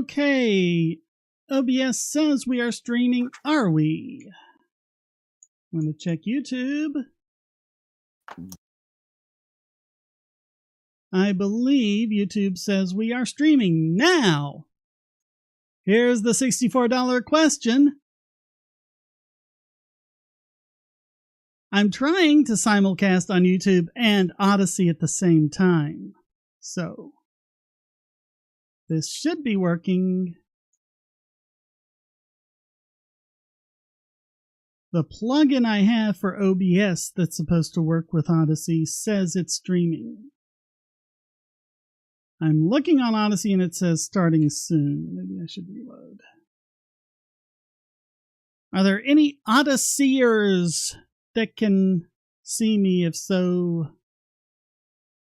Okay. OBS says we are streaming. Are we? I'm going to check YouTube. I believe YouTube says we are streaming now. Here's the $64 question. I'm trying to simulcast on YouTube and Odyssey at the same time. So, this should be working. The plugin I have for OBS that's supposed to work with Odyssey says it's streaming. I'm looking on Odyssey and it says starting soon. Maybe I should reload. Are there any Odysseyers that can see me? If so,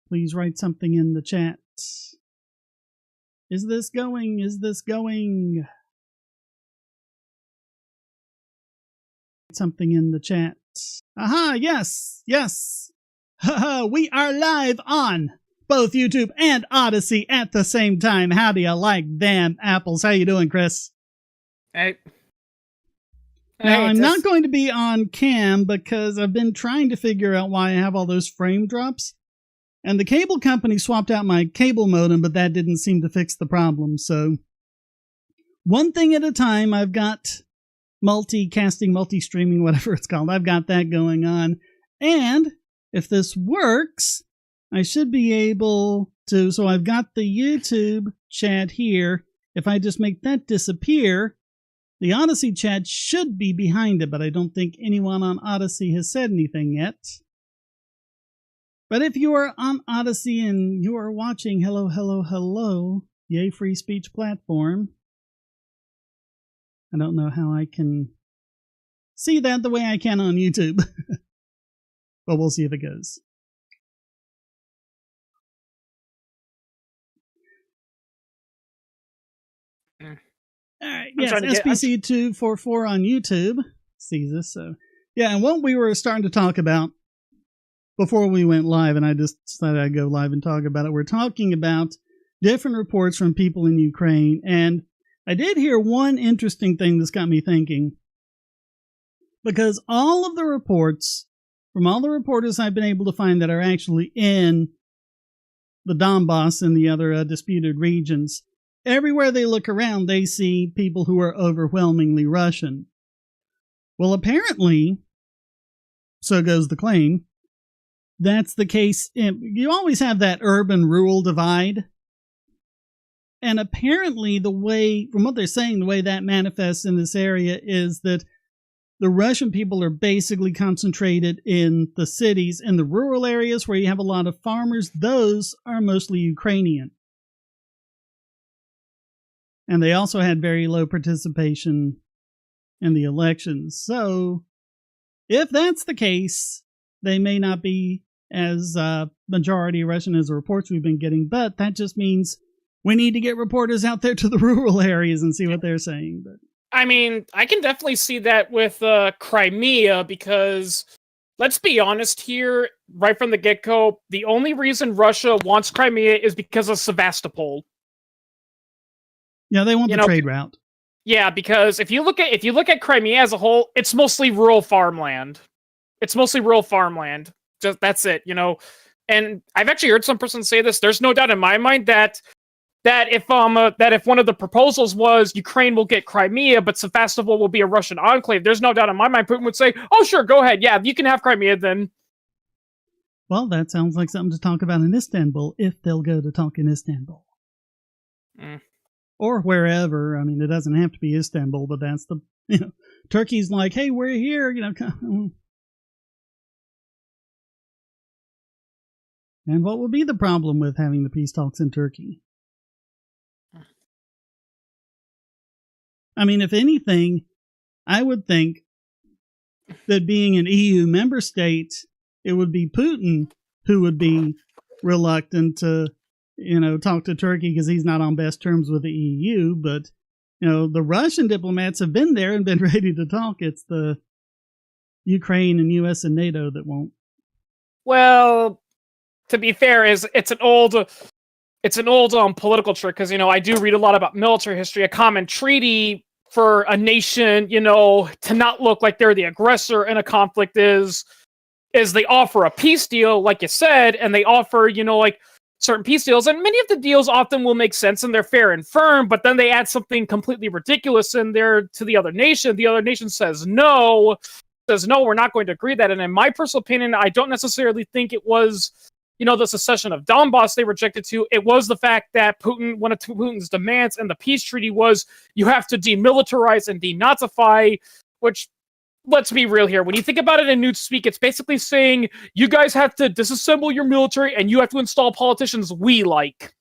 please write something in the chat. Is this going? Is this going? Something in the chat. Aha, yes, yes. Haha, we are live on both YouTube and Odyssey at the same time. How do you like them apples? How you doing, Chris? Hey. Now, I'm not going to be on cam because I've been trying to figure out why I have all those frame drops. And the cable company swapped out my cable modem, but that didn't seem to fix the problem. So, one thing at a time. I've got multicasting, multi-streaming, whatever it's called. I've got that going on. And if this works, I should be able to... So I've got the YouTube chat here. If I just make that disappear, the Odyssey chat should be behind it, but I don't think anyone on Odyssey has said anything yet. But if you are on Odyssey and you are watching, hello, hello, hello, yay free speech platform. I don't know how I can see that the way I can on YouTube. But we'll see if it goes. Alright, yes, SBC244 on YouTube sees this, so... Yeah, and what we were starting to talk about before we went live, and I just decided I'd go live and talk about it, we're talking about different reports from people in Ukraine, and I did hear one interesting thing that's got me thinking. Because all of the reports, from all the reporters I've been able to find that are actually in the Donbass and the other disputed regions, everywhere they look around, they see people who are overwhelmingly Russian. Well, apparently, so goes the claim, that's the case. You always have that urban-rural divide. And apparently the way, from what they're saying, the way that manifests in this area is that the Russian people are basically concentrated in the cities. In the rural areas where you have a lot of farmers, those are mostly Ukrainian. And they also had very low participation in the elections. So, if that's the case, they may not be as majority Russian as the reports we've been getting, but that just means we need to get reporters out there to the rural areas and see what they're saying. But I mean, I can definitely see that with Crimea, because let's be honest here, right from the get-go, the only reason Russia wants Crimea is because of Sevastopol. Yeah, they want the trade route. Yeah, because if you look at Crimea as a whole, it's mostly rural farmland. It's mostly rural farmland. Just that's it, you know. And I've actually heard some person say this. There's no doubt in my mind that if one of the proposals was Ukraine will get Crimea, but Sevastopol will be a Russian enclave, there's no doubt in my mind Putin would say, "Oh, sure, go ahead. Yeah, you can have Crimea then." Well, that sounds like something to talk about in Istanbul, if they'll go to talk in Istanbul. Or wherever. I mean, it doesn't have to be Istanbul, but that's the, Turkey's like, hey, we're here, And what would be the problem with having the peace talks in Turkey? I mean, if anything, I would think that being an EU member state, it would be Putin who would be reluctant to, talk to Turkey because he's not on best terms with the EU. But, the Russian diplomats have been there and been ready to talk. It's the Ukraine and US and NATO that won't. Well, to be fair, it's an old it's an old political trick, because, I do read a lot about military history. A common treaty for a nation, to not look like they're the aggressor in a conflict is they offer a peace deal, like you said, and they offer, like certain peace deals, and many of the deals often will make sense and they're fair and firm, but then they add something completely ridiculous in there to the other nation. The other nation says no, we're not going to agree that. And in my personal opinion, I don't necessarily think it was, the secession of Donbass they rejected to. It was the fact that one of Putin's demands in the peace treaty was you have to demilitarize and denazify, which, let's be real here. When you think about it in newspeak, it's basically saying you guys have to disassemble your military and you have to install politicians we like.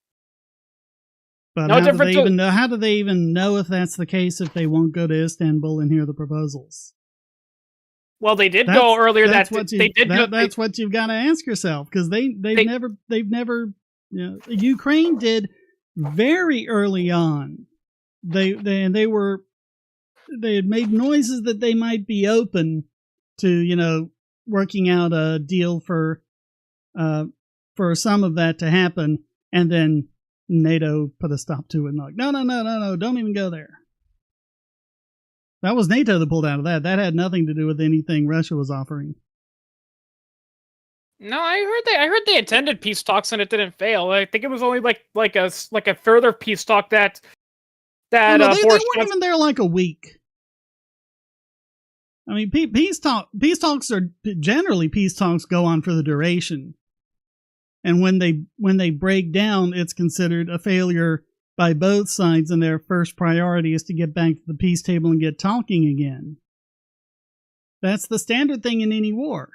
But how do they even know if that's the case if they won't go to Istanbul and hear the proposals? Well, they did go earlier. That's what you've got to ask yourself, because they've never. Ukraine did very early on. They had made noises that they might be open to working out a deal for some of that to happen, and then NATO put a stop to it and like, no, don't even go there. That was NATO that pulled out of that. That had nothing to do with anything Russia was offering. No, I heard they attended peace talks and it didn't fail. I think it was only like a further peace talk that they weren't even there like a week. I mean, peace talks are generally go on for the duration, and when they break down, it's considered a failure by both sides, and their first priority is to get back to the peace table and get talking again. That's the standard thing in any war.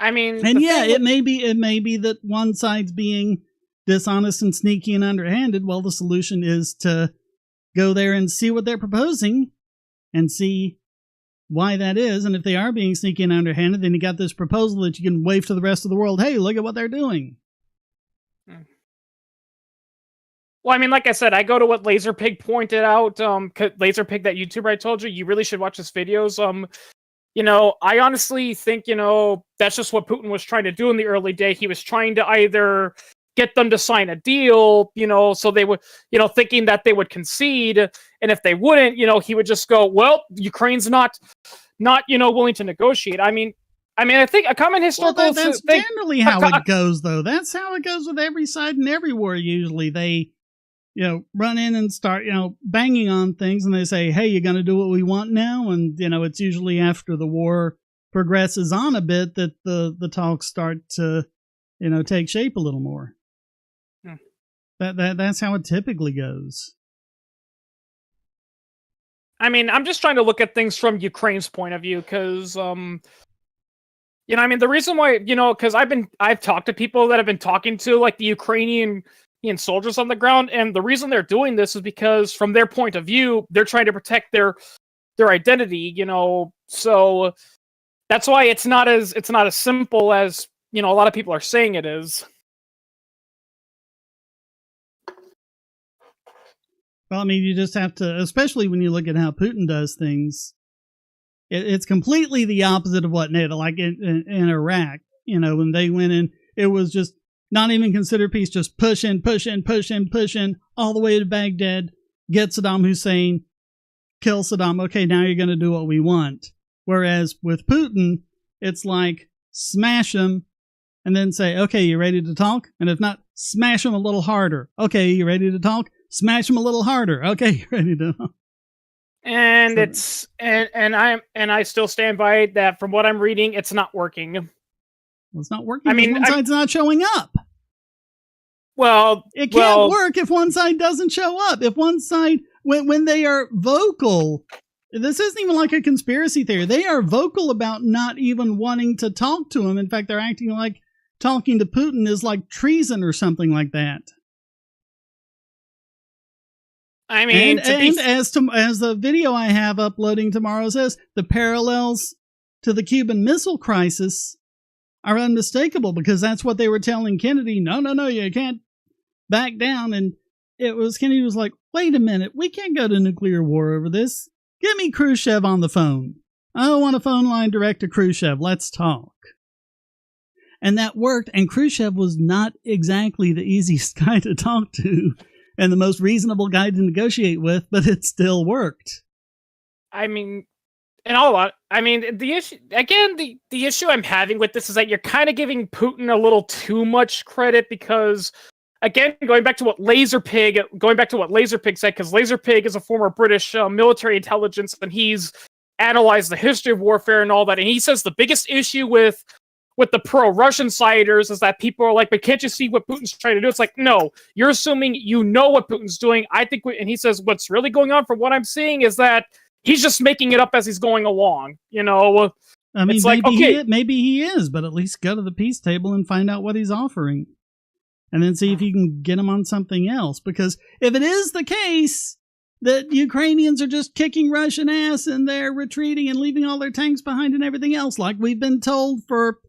I mean, and it may be that one side's being dishonest and sneaky and underhanded. Well, the solution is to go there and see what they're proposing and see why that is. And if they are being sneaky and underhanded, then you got this proposal that you can wave to the rest of the world, hey, look at what they're doing. Well, I mean, like I said, I go to what Laserpig pointed out. Laserpig, that YouTuber I told you really should watch his videos. I honestly think, that's just what Putin was trying to do in the early day. He was trying to either get them to sign a deal, so they would, thinking that they would concede. And if they wouldn't, he would just go, well, Ukraine's not, willing to negotiate. I mean, I think a common historical... Well, that's generally how it goes, though. That's how it goes with every side in every war, usually. They, run in and start, banging on things, and they say, hey, you're going to do what we want now? And, it's usually after the war progresses on a bit that the talks start to, take shape a little more. That's how it typically goes. I mean, I'm just trying to look at things from Ukraine's point of view, because... the reason why, because I've talked to people that have been talking to like the Ukrainian soldiers on the ground, and the reason they're doing this is because from their point of view, they're trying to protect their identity, so that's why it's not as simple as, a lot of people are saying it is. Well, I mean, you just have to, especially when you look at how Putin does things, it's completely the opposite of what NATO, like in Iraq, when they went in, it was just not even consider peace, just push in, all the way to Baghdad, get Saddam Hussein, kill Saddam. Okay, now you're going to do what we want. Whereas with Putin, it's like smash him and then say, okay, you ready to talk? And if not, smash him a little harder. Okay, you ready to talk? Smash him a little harder. Okay, you ready to talk? And so, I still stand by it that from what I'm reading, it's not working. Well, it's not working. I mean, one side's not showing up. Well, it can't work if one side doesn't show up. If one side, when they are vocal, this isn't even like a conspiracy theory. They are vocal about not even wanting to talk to him. In fact, they're acting like talking to Putin is like treason or something like that. I mean, and as the video I have uploading tomorrow says, the parallels to the Cuban Missile Crisis are unmistakable, because that's what they were telling Kennedy. No, you can't back down. And Kennedy was like, wait a minute, we can't go to nuclear war over this. Get me Khrushchev on the phone. I want a phone line direct to Khrushchev. Let's talk. And that worked, and Khrushchev was not exactly the easiest guy to talk to and the most reasonable guy to negotiate with, but it still worked. I mean, and all that. I mean, the issue again. The issue I'm having with this is that you're kind of giving Putin a little too much credit because, again, going back to what Laserpig said, because Laserpig is a former British military intelligence, and he's analyzed the history of warfare and all that, and he says the biggest issue with the pro-Russian siders is that people are like, but can't you see what Putin's trying to do? It's like, no, you're assuming you know what Putin's doing. I think, and he says, what's really going on from what I'm seeing is that he's just making it up as he's going along. You know, I mean, maybe he is, but at least go to the peace table and find out what he's offering. And then see if you can get him on something else. Because if it is the case that Ukrainians are just kicking Russian ass and they're retreating and leaving all their tanks behind and everything else, like we've been told for,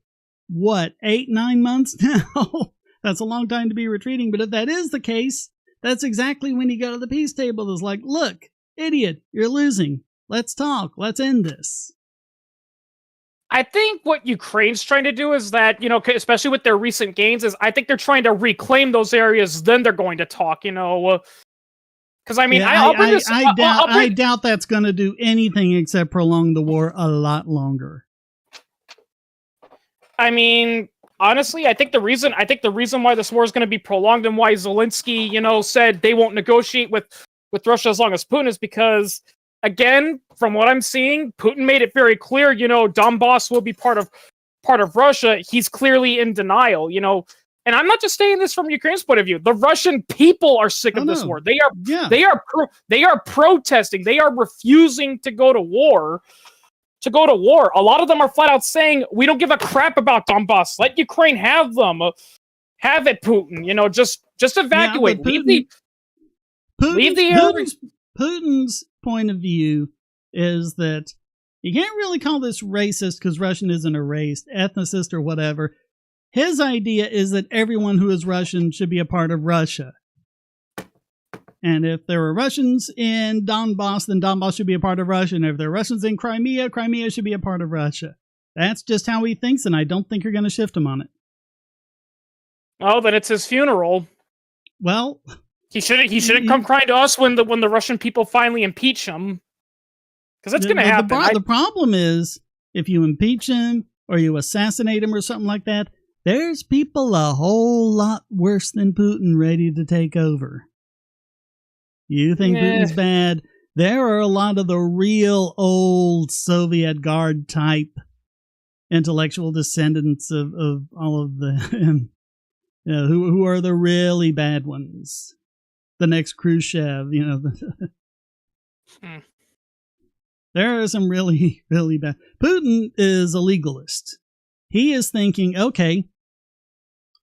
8-9 months now? That's a long time to be retreating. But if that is the case, that's exactly when you go to the peace table. It's like, look, idiot, you're losing. Let's talk. Let's end this. I think what Ukraine's trying to do is that, you know, especially with their recent gains, is I think they're trying to reclaim those areas. Then they're going to talk, you know. Because, I mean, yeah, I doubt that's going to do anything except prolong the war a lot longer. I mean, honestly, I think the reason why this war is going to be prolonged and why Zelensky, you know, said they won't negotiate with Russia as long as Putin is because, again, from what I'm seeing, Putin made it very clear, you know, Donbass will be part of Russia. He's clearly in denial, you know. And I'm not just saying this from Ukraine's point of view. The Russian people are sick of this war. They are protesting. They are refusing to go to war. A lot of them are flat out saying, we don't give a crap about Donbass. Let Ukraine have them. Have it, Putin. You know, just evacuate. Yeah, Putin's point of view is that you can't really call this racist because Russian isn't a race, ethnicist or whatever. His idea is that everyone who is Russian should be a part of Russia. And if there are Russians in Donbass, then Donbass should be a part of Russia. And if there are Russians in Crimea, Crimea should be a part of Russia. That's just how he thinks, and I don't think you're going to shift him on it. Oh, then it's his funeral. Well, he shouldn't come crying to us when the Russian people finally impeach him, because that's going to happen. The problem is if you impeach him or you assassinate him or something like that, there's people a whole lot worse than Putin ready to take over. You think Putin's bad? There are a lot of the real old Soviet Guard type intellectual descendants of all of them, you know, who are the really bad ones. The next Khrushchev, you know. There are some really, really bad. Putin is a legalist. He is thinking, okay,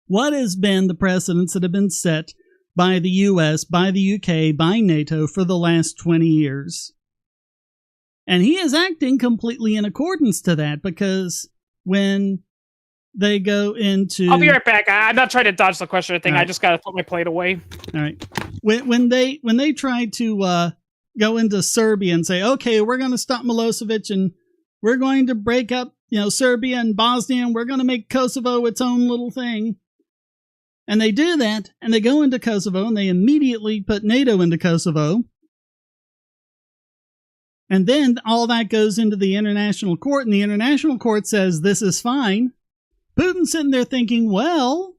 what has been the precedents that have been set by the US, by the UK, by NATO for the last 20 years? And he is acting completely in accordance to that, because when they go into... I'll be right back. I'm not trying to dodge the question or thing. Right. I just got to put my plate away. All right. When they try to go into Serbia and say, okay, we're going to stop Milosevic and we're going to break up, you know, Serbia and Bosnia, and we're going to make Kosovo its own little thing. And they do that, and they go into Kosovo, and they immediately put NATO into Kosovo. And then all that goes into the international court, and the international court says this is fine. Putin's sitting there thinking, well,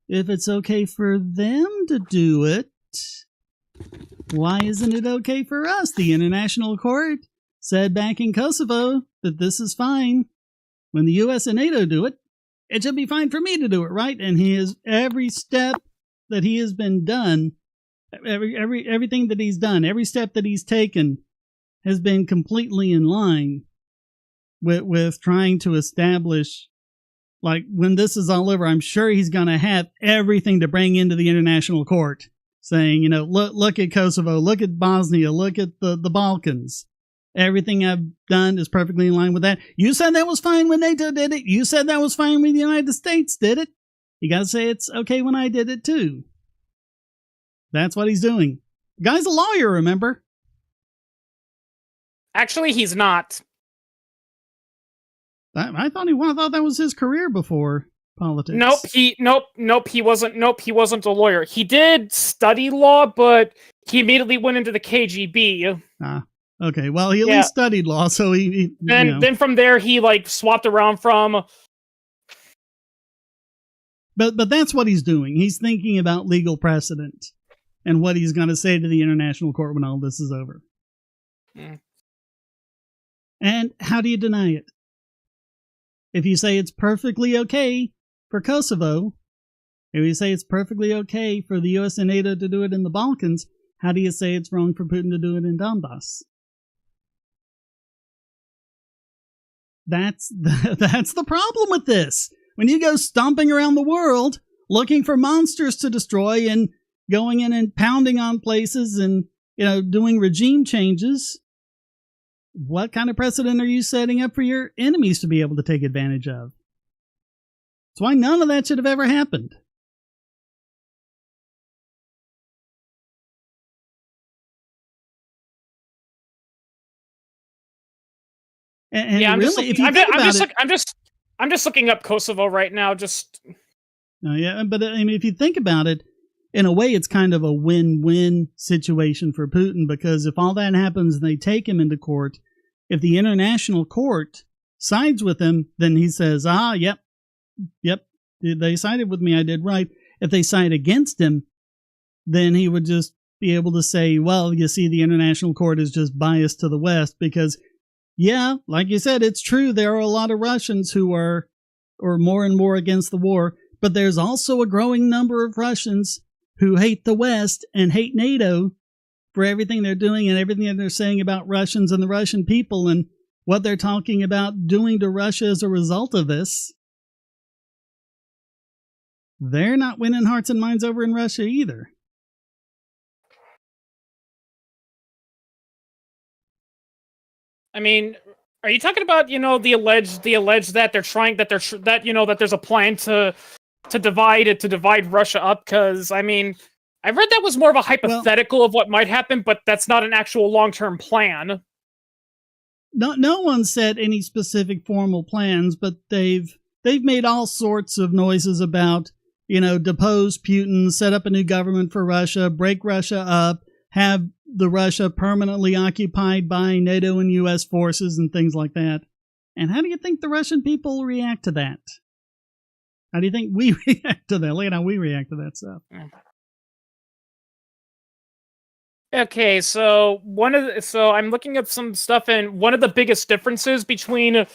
if it's okay for them to do it, why isn't it okay for us? The international court said back in Kosovo that this is fine. When the US and NATO do it, it should be fine for me to do it, right? And every step that he has been done, everything that he's done, every step that he's taken has been completely in line with trying to establish, like, when this is all over, I'm sure he's going to have everything to bring into the international court, saying, you know, look at Kosovo, look at Bosnia, look at the Balkans. Everything I've done is perfectly in line with that. You said that was fine when NATO did it. You said that was fine when the United States did it. You got to say it's okay when I did it too. That's what he's doing. The guy's a lawyer, remember? Actually, he's not. I thought that was his career before politics. Nope, he wasn't a lawyer. He did study law, but he immediately went into the KGB. Okay. Well, he at least studied law, so he then from there he like swapped around from. But that's what he's doing. He's thinking about legal precedent and what he's going to say to the international court when all this is over. And how do you deny it? If you say it's perfectly okay for Kosovo, if you say it's perfectly okay for the U.S. and NATO to do it in the Balkans, how do you say it's wrong for Putin to do it in Donbass? That's the problem with this. When you go stomping around the world looking for monsters to destroy and going in and pounding on places and doing regime changes, what kind of precedent are you setting up for your enemies to be able to take advantage of? That's why none of that should have ever happened. And I'm really, just looking up Kosovo right now. But I mean, if you think about it, in a way, it's kind of a win-win situation for Putin, because if all that happens and they take him into court, if the international court sides with him, then he says, yep, they sided with me, I did right. If they side against him, then he would just be able to say, well, you see, the international court is just biased to the West, because, yeah, like you said, it's true, there are a lot of Russians who are more and more against the war, but there's also a growing number of Russians who hate the West and hate NATO for everything they're doing and everything that they're saying about Russians and the Russian people and what they're talking about doing to Russia as a result of this. They're not winning hearts and minds over in Russia either. I mean, are you talking about, the alleged that that there's a plan to divide Russia up? Because I mean, I read that was more of a hypothetical of what might happen, but that's not an actual long-term plan. No one said any specific formal plans, but they've made all sorts of noises about, depose Putin, set up a new government for Russia, break Russia up, have the Russia permanently occupied by NATO and U.S. forces and things like that. And how do you think the Russian people react to that? How do you think we react to that? Look at how we react to that stuff. Okay, so I'm looking at some stuff, and one of the biggest differences between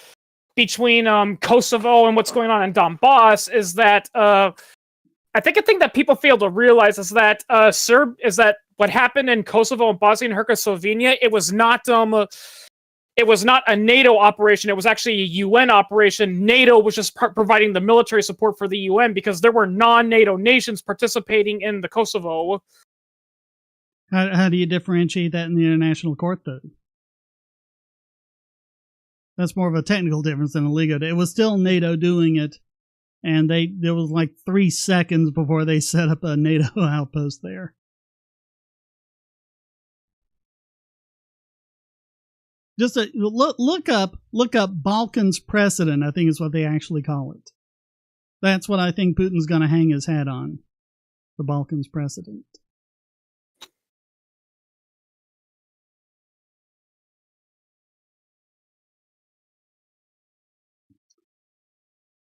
Kosovo and what's going on in Donbass is that I think a thing that people fail to realize is that what happened in Kosovo and Bosnia and Herzegovina, it was not a NATO operation. It was actually a UN operation. NATO was just providing the military support for the UN because there were non-NATO nations participating in the Kosovo. How do you differentiate that in the international court, though? That's more of a technical difference than a legal. It was still NATO doing it, and there was like 3 seconds before they set up a NATO outpost there. Just look up Balkans precedent, I think is what they actually call it. That's what I think Putin's going to hang his hat on, the Balkans precedent.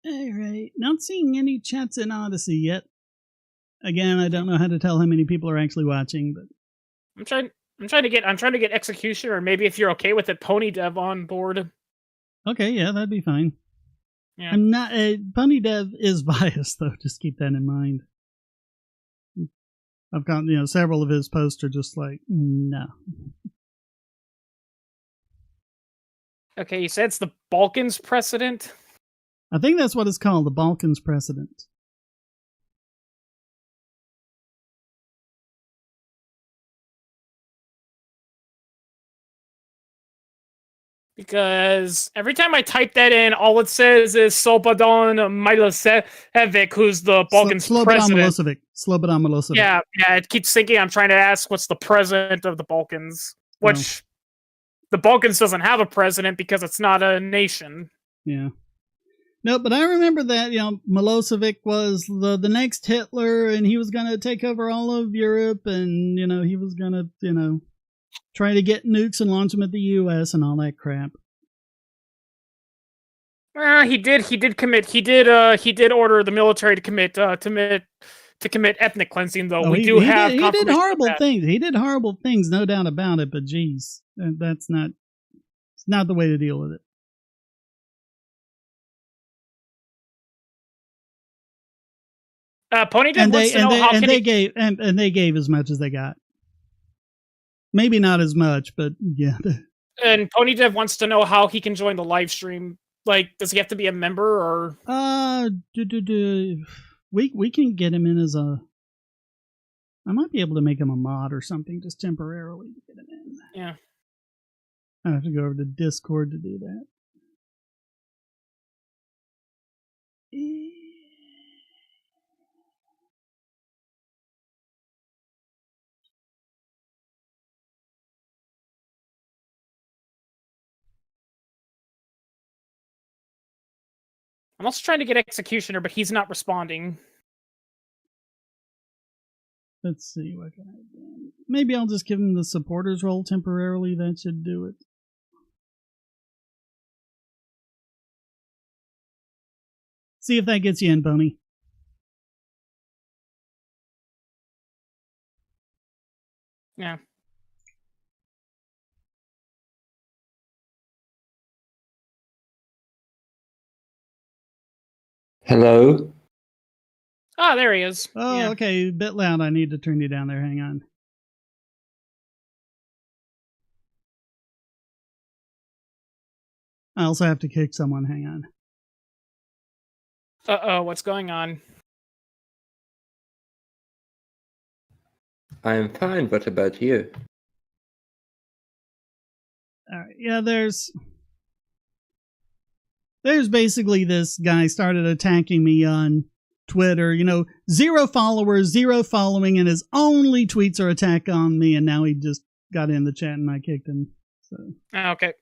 All right, not seeing any chats in Odyssey yet. Again, I don't know how to tell how many people are actually watching, but I'm trying to get Execution, or maybe if you're okay with it, Pony Dev on board. Okay, yeah, that'd be fine. Yeah. I'm not. Pony Dev is biased, though. Just keep that in mind. I've got several of his posts are just like no. Okay, you said it's the Balkans precedent. I think that's what it's called, the Balkans precedent. Because every time I type that in, all it says is Slobodan Milosevic, who's the Balkans president. Slobodan Milosevic. Yeah, it keeps thinking I'm trying to ask what's the president of the Balkans, which the Balkans doesn't have a president because it's not a nation. Yeah. No, but I remember that, Milosevic was the next Hitler, and he was going to take over all of Europe, and, he was going to, try to get nukes and launch them at the U.S. and all that crap. He did order the military to commit ethnic cleansing, though. He did horrible things. He did horrible things, no doubt about it, but geez, it's not the way to deal with it. Ponydev wants to know how they gave as much as they got. Maybe not as much, but yeah. And Ponydev wants to know how he can join the live stream. Like, does he have to be a member or? We can get him in as a. I might be able to make him a mod or something, just temporarily to get him in. Yeah. I have to go over to Discord to do that. I'm also trying to get Executioner, but he's not responding. Let's see, what can I do? Maybe I'll just give him the supporters role temporarily. That should do it. See if that gets you in, Pony. Yeah. Hello? Ah, there he is. Oh, yeah. Okay, a bit loud. I need to turn you down there. Hang on. I also have to kick someone. Hang on. Uh-oh, what's going on? I'm fine. What about you? All right. Yeah, there's basically this guy started attacking me on Twitter. 0 followers, 0 following, and his only tweets are attack on me, and now he just got in the chat and I kicked him. So. Okay.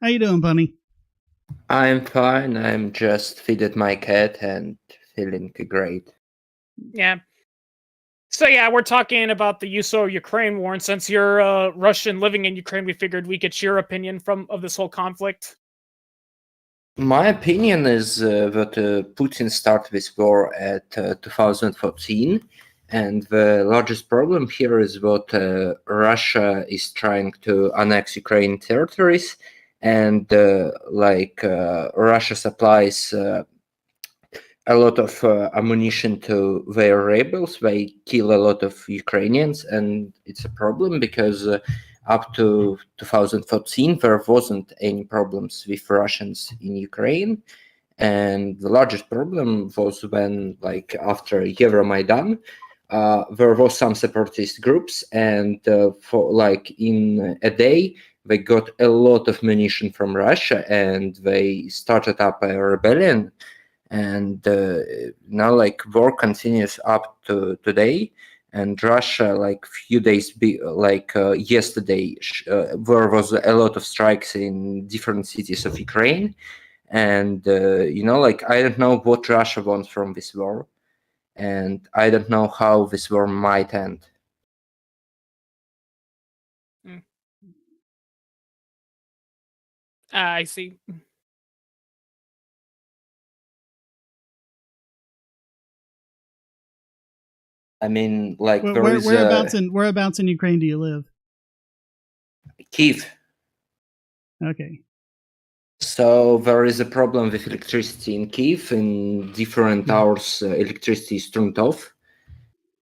How you doing, Bunny? I'm fine. I'm just feeding my cat and feeling great. Yeah. So yeah, we're talking about the Ukraine war, and since you're Russian living in Ukraine, we figured we'd get your opinion of this whole conflict. My opinion is that Putin started this war at 2014, and the largest problem here is that Russia is trying to annex Ukrainian territories, and Russia supplies a lot of ammunition to their rebels. They kill a lot of Ukrainians, and it's a problem because up to 2014 there wasn't any problems with Russians in Ukraine, and the largest problem was when, after Euromaidan, there was some separatist groups, and in a day they got a lot of munition from Russia, and they started up a rebellion. And now war continues up to today, and Russia few days yesterday there was a lot of strikes in different cities of Ukraine, and I don't know what Russia wants from this war, and I don't know how this war might end. I see. I mean, whereabouts in Ukraine do you live? Kyiv. Okay. So there is a problem with electricity in Kyiv. In different hours, electricity is turned off.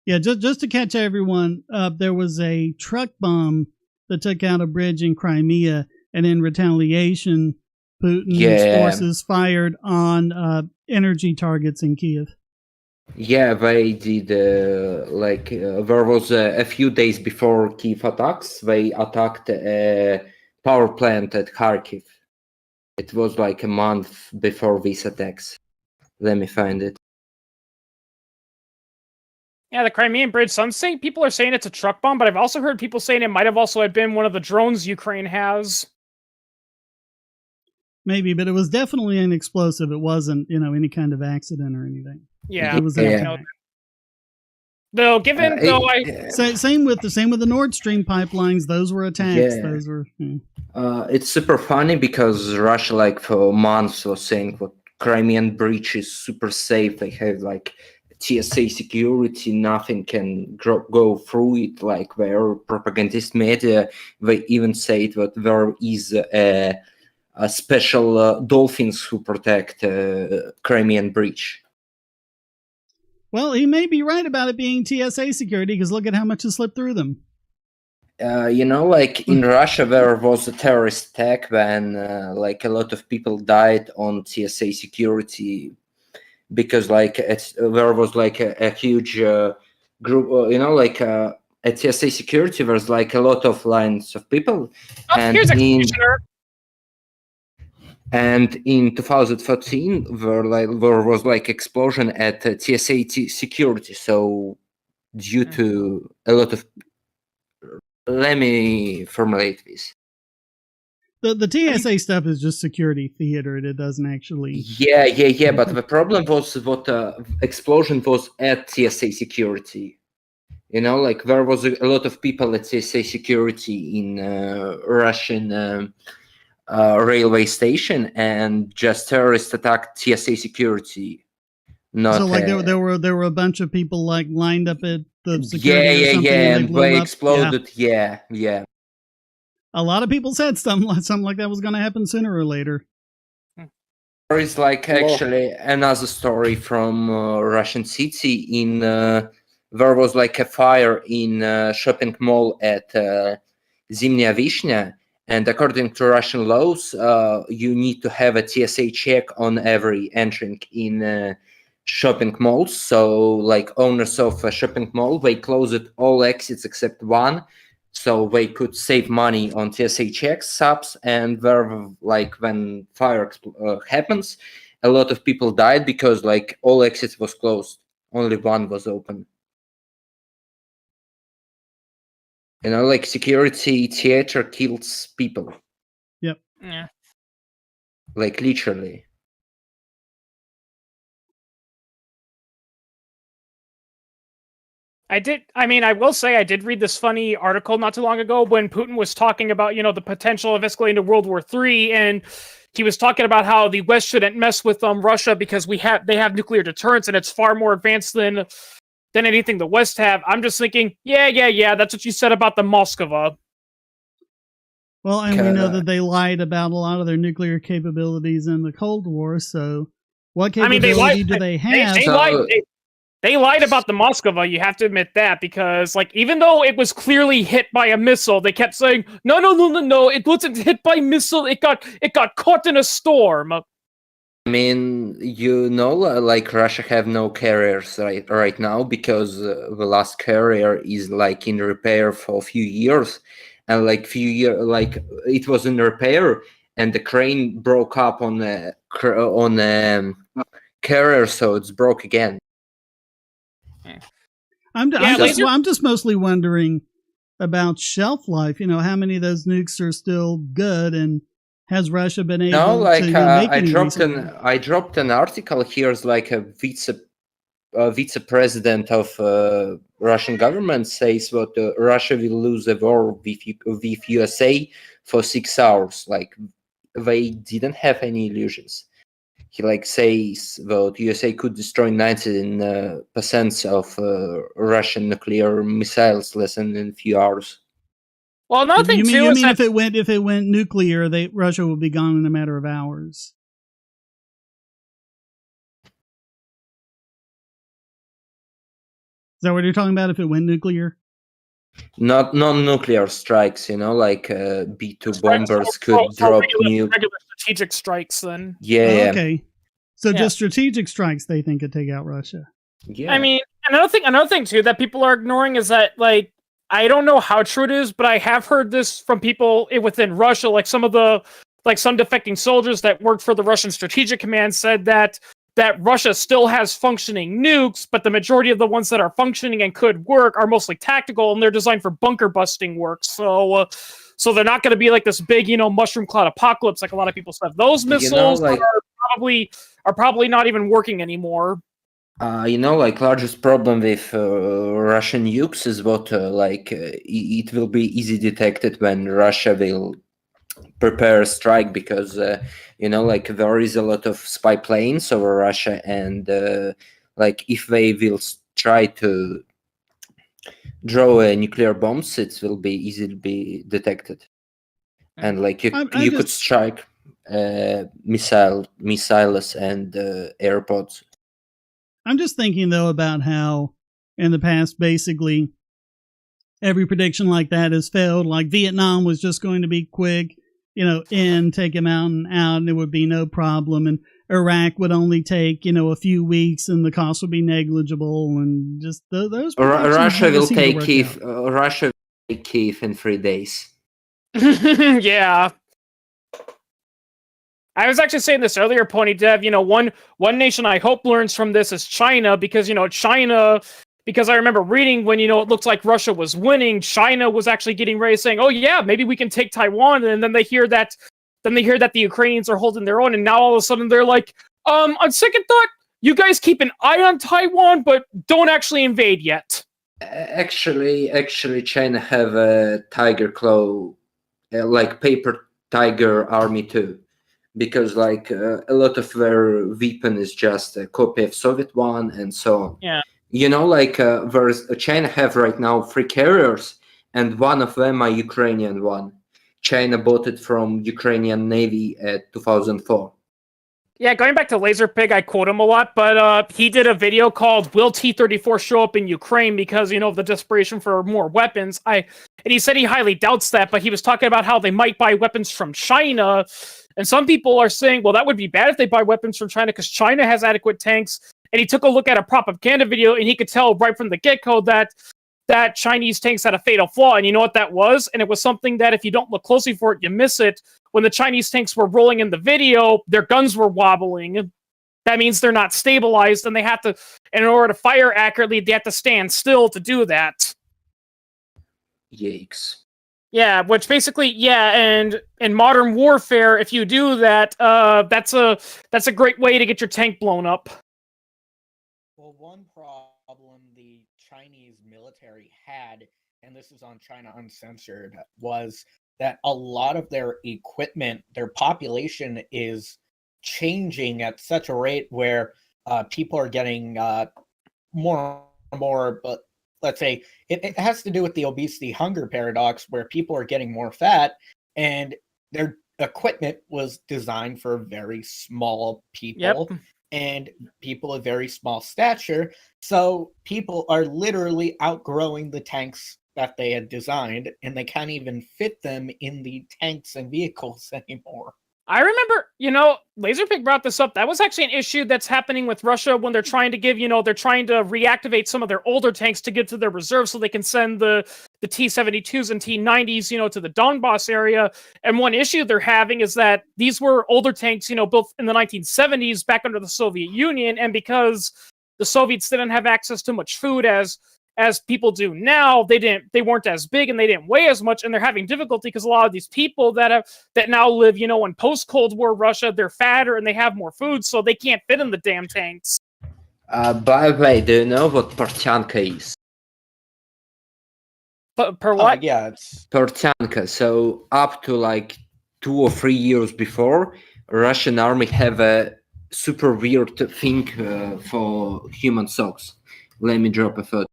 Yeah, just to catch everyone up, there was a truck bomb that took out a bridge in Crimea, and in retaliation, Putin's forces fired on energy targets in Kyiv. Yeah, they did. There was a few days before Kyiv attacks, they attacked a power plant at Kharkiv. It was a month before these attacks. Let me find it. Yeah, the Crimean Bridge. Some people are saying it's a truck bomb, but I've also heard people saying it might have also been one of the drones Ukraine has. Maybe, but it was definitely an explosive. It wasn't, any kind of accident or anything. Yeah. It was an attack. Though, given same with the Nord Stream pipelines, those were attacks. Yeah. Those were. It's super funny because Russia, like for months, was saying what Crimean Bridge is super safe. They have like TSA security, nothing can go through it. Like their propagandist media, they even say that there is a special dolphins who protect Crimean Bridge. Well, he may be right about it being TSA security because look at how much has slipped through them. Like in Russia, there was a terrorist attack when like a lot of people died on TSA security because like there was like a huge group, like at TSA security, there's like a lot of lines of people. And in 2013, there was like explosion at TSA security. So due to a lot of, let me formulate this. The TSA stuff is just security theater. It doesn't actually. Yeah. But the problem was what explosion was at TSA security. Like there was a lot of people at TSA security in Russian railway station, and just terrorists attacked TSA security. So like there were a bunch of people like lined up at the security. Yeah, and they exploded. Yeah. A lot of people said something like that was going to happen sooner or later. There is like actually another story from Russian city. In there was like a fire in shopping mall at Zimnya Vishnya. And according to Russian laws, you need to have a TSA check on every entering in shopping malls. So, like owners of a shopping mall, they closed all exits except one, so they could save money on TSA checks, subs. And there, like when fire happens, a lot of people died because like all exits was closed, only one was open. Like security theater kills people. Yep. Yeah. Like literally. I will say I did read this funny article not too long ago when Putin was talking about, the potential of escalating to World War III, and he was talking about how the West shouldn't mess with Russia because they have nuclear deterrence and it's far more advanced than anything the West have. I'm just thinking, yeah, that's what you said about the Moskva. Well, and we know that they lied about a lot of their nuclear capabilities in the Cold War, so what capability do they have? They lied about the Moskva, you have to admit that, because like even though it was clearly hit by a missile, they kept saying, no, it wasn't hit by a missile, it got caught in a storm. I mean, like Russia have no carriers right now because the last carrier is like in repair for a few years, and like it was in repair, and the crane broke up on the carrier, so it's broke again. I'm just mostly wondering about shelf life. How many of those nukes are still good, and has Russia been able to make any I dropped an article here as like a vice president of Russian government says that Russia will lose a war with USA for 6 hours. Like they didn't have any illusions. He like says that USA could destroy 90% of Russian nuclear missiles less than in a few hours. Well, another thing too is that if it went nuclear, Russia would be gone in a matter of hours. Is that what you're talking about? If it went nuclear? Not non-nuclear strikes, like B-2 bombers could drop regular strategic strikes. Then okay, so just strategic strikes they think could take out Russia. Yeah, I mean another thing too that people are ignoring is that like. I don't know how true it is, but I have heard this from people within Russia, like some defecting soldiers that worked for the Russian Strategic Command said that Russia still has functioning nukes, but the majority of the ones that are functioning and could work are mostly tactical, and they're designed for bunker busting work. So So they're not going to be like this big, mushroom cloud apocalypse like a lot of people said. Those missiles are probably not even working anymore. Largest problem with Russian nukes is what it will be easy detected when Russia will prepare a strike, because there is a lot of spy planes over Russia, and if they will try to draw nuclear bombs, it will be easily be detected, and you could strike missiles and airpods. I'm just thinking though about how in the past basically every prediction like that has failed. Like Vietnam was just going to be quick, take him out, and it would be no problem. And Iraq would only take, a few weeks and the cost would be negligible. And just those. Russia will take Kiev. Russia will take Kiev in 3 days. Yeah. I was actually saying this earlier, Pony Dev, one nation I hope learns from this is China, because, China, because I remember reading when, it looked like Russia was winning, China was actually getting ready saying, oh yeah, maybe we can take Taiwan. And then they hear that the Ukrainians are holding their own. And now all of a sudden they're like, on second thought, you guys keep an eye on Taiwan, but don't actually invade yet. Actually, China have a tiger claw, paper tiger army too. Because a lot of their weapon is just a copy of Soviet one and so on. Yeah. China have right now 3 carriers, and one of them are Ukrainian one. China bought it from Ukrainian Navy at 2004. Yeah, going back to Laserpig, I quote him a lot, but he did a video called "Will T-34 Show Up in Ukraine?" because, of the desperation for more weapons. And he said he highly doubts that, but he was talking about how they might buy weapons from China. And some people are saying, well, that would be bad if they buy weapons from China because China has adequate tanks. And he took a look at a propaganda video and he could tell right from the get-go that Chinese tanks had a fatal flaw. And you know what that was? And it was something that if you don't look closely for it, you miss it. When the Chinese tanks were rolling in the video, their guns were wobbling. That means they're not stabilized, and they have to, and in order to fire accurately, they have to stand still to do that. Yikes. Yeah, which basically, and in modern warfare, if you do that, that's a great way to get your tank blown up. Well, one problem the Chinese military had, and this is on China Uncensored, was that a lot of their equipment, their population is changing at such a rate where people are getting more and more, but let's say it has to do with the obesity hunger paradox, where people are getting more fat and their equipment was designed for very small people. Yep. And people of very small stature. So people are literally outgrowing the tanks that they had designed, and they can't even fit them in the tanks and vehicles anymore. I remember, Laserpig brought this up. That was actually an issue that's happening with Russia when they're trying to give, they're trying to reactivate some of their older tanks to give to their reserves so they can send the T-72s and T-90s, to the Donbass area. And one issue they're having is that these were older tanks, built in the 1970s back under the Soviet Union. And because the Soviets didn't have access to much food as people do now, they weren't as big and they didn't weigh as much, and they're having difficulty because a lot of these people that now live, in post-Cold War Russia, they're fatter and they have more food, so they can't fit in the damn tanks. By the way, do you know what Portyanka is? Per what? Yeah, it's Portyanka. So up to 2 or 3 years before, Russian army have a super weird thing for human socks. Let me drop a photo.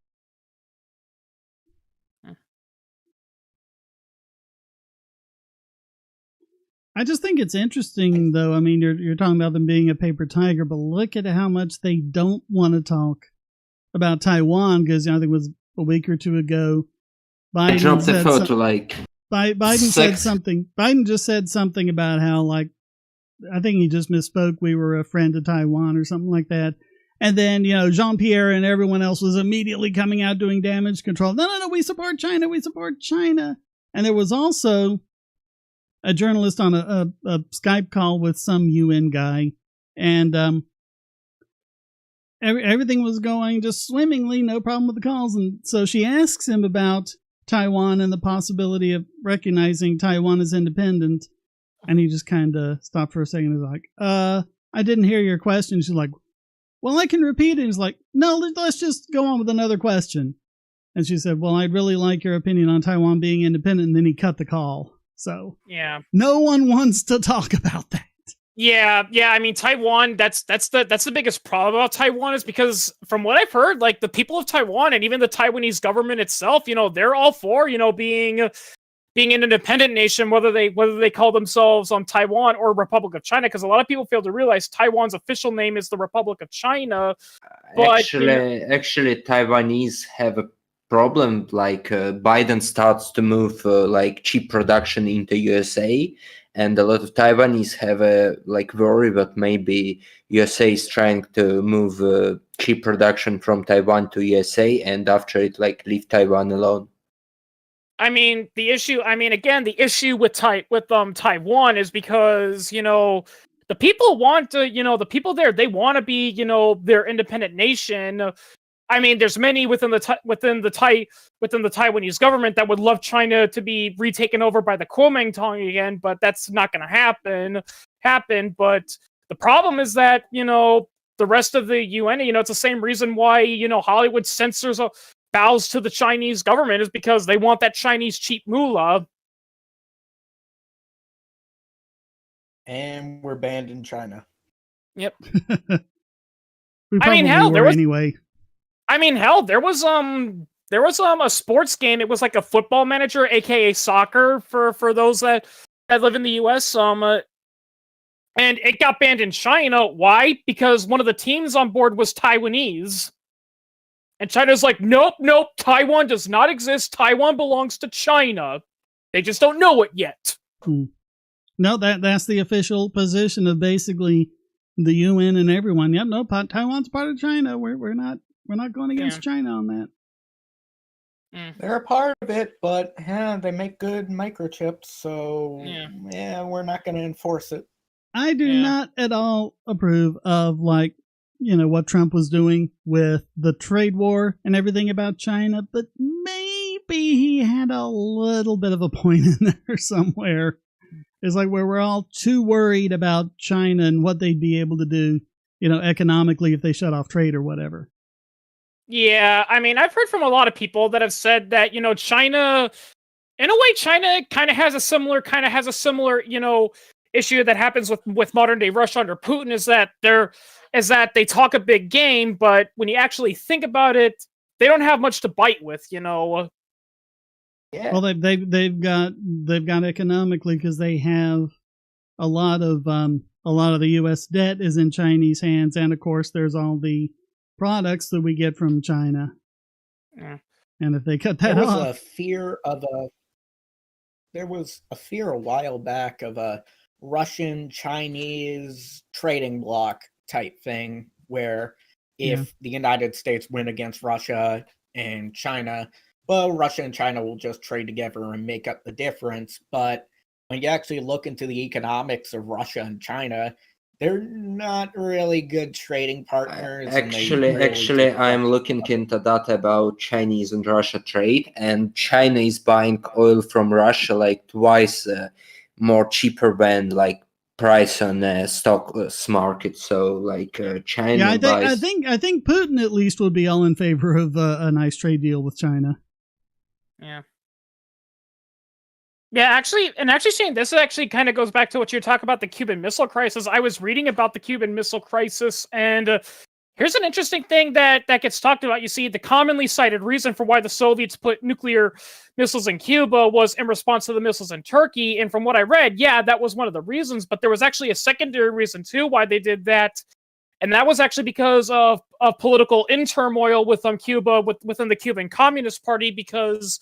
I just think it's interesting, though. I mean, you're talking about them being a paper tiger, but look at how much they don't want to talk about Taiwan, because I think it was a week or two ago, Biden dropped the photo Biden said something. Biden just said something about how, I think he just misspoke. We were a friend of Taiwan or something like that. And then, Jean-Pierre and everyone else was immediately coming out doing damage control. No, we support China. We support China. And there was also a journalist on a Skype call with some UN guy, and everything was going just swimmingly, no problem with the calls. And so she asks him about Taiwan and the possibility of recognizing Taiwan as independent. And he just kind of stopped for a second and was like, I didn't hear your question. She's like, well, I can repeat it. He's like, no, let's just go on with another question. And she said, well, I'd really like your opinion on Taiwan being independent. And then he cut the call. So yeah, no one wants to talk about that. Yeah. I mean, Taiwan. That's the biggest problem about Taiwan is because from what I've heard, like the people of Taiwan and even the Taiwanese government itself, they're all for being an independent nation, whether they call themselves Taiwan or Republic of China. Because a lot of people fail to realize Taiwan's official name is the Republic of China. But, actually, Taiwanese have a problem. Like Biden starts to move like chip production into USA. And a lot of Taiwanese have a worry that maybe USA is trying to move chip production from Taiwan to USA, and after it, leave Taiwan alone. I mean, the issue with Taiwan is because the people want to the people there, they want to be their independent nation. I mean, there's many within the Taiwanese government that would love China to be retaken over by the Kuomintang again, but that's not going to happen. But the problem is that the rest of the UN, it's the same reason why Hollywood censors bows to the Chinese government is because they want that Chinese cheap moolah. And we're banned in China. Yep. I mean, hell, there was a sports game. It was like a football manager, aka soccer, for those that live in the US. And it got banned in China. Why? Because one of the teams on board was Taiwanese. And China's like, nope, Taiwan does not exist. Taiwan belongs to China. They just don't know it yet. No, that's the official position of basically the UN and everyone. Yep, no, Taiwan's part of China. We're not going against China on that. They're a part of it, but they make good microchips, so we're not going to enforce it. I do not at all approve of what Trump was doing with the trade war and everything about China, but maybe he had a little bit of a point in there somewhere. It's like where we're all too worried about China and what they'd be able to do, economically if they shut off trade or whatever. Yeah, I mean, I've heard from a lot of people that have said that, China, in a way, China kind of has a similar, issue that happens with modern day Russia under Putin is that they talk a big game, but when you actually think about it, they don't have much to bite with, Yeah. Well, they've got economically because they have a lot of the U.S. debt is in Chinese hands, and of course there's all the products that we get from China. Yeah. And if they cut that off, there was a fear a while back of a Russian-Chinese trading bloc type thing where if the United States win against Russia and China, well, Russia and China will just trade together and make up the difference. But when you actually look into the economics of Russia and China, they're not really good trading partners. Actually, I'm looking into that about Chinese and Russia trade, and China is buying oil from Russia twice more cheaper than price on stock market. So China. Yeah, I think Putin at least would be all in favor of a nice trade deal with China. Yeah. Yeah, actually, Shane, this actually kind of goes back to what you were talking about the Cuban Missile Crisis. I was reading about the Cuban Missile Crisis, and here's an interesting thing that gets talked about. You see, the commonly cited reason for why the Soviets put nuclear missiles in Cuba was in response to the missiles in Turkey. And from what I read, that was one of the reasons. But there was actually a secondary reason, too, why they did that. And that was actually because of political turmoil within Cuba, within the Cuban Communist Party, because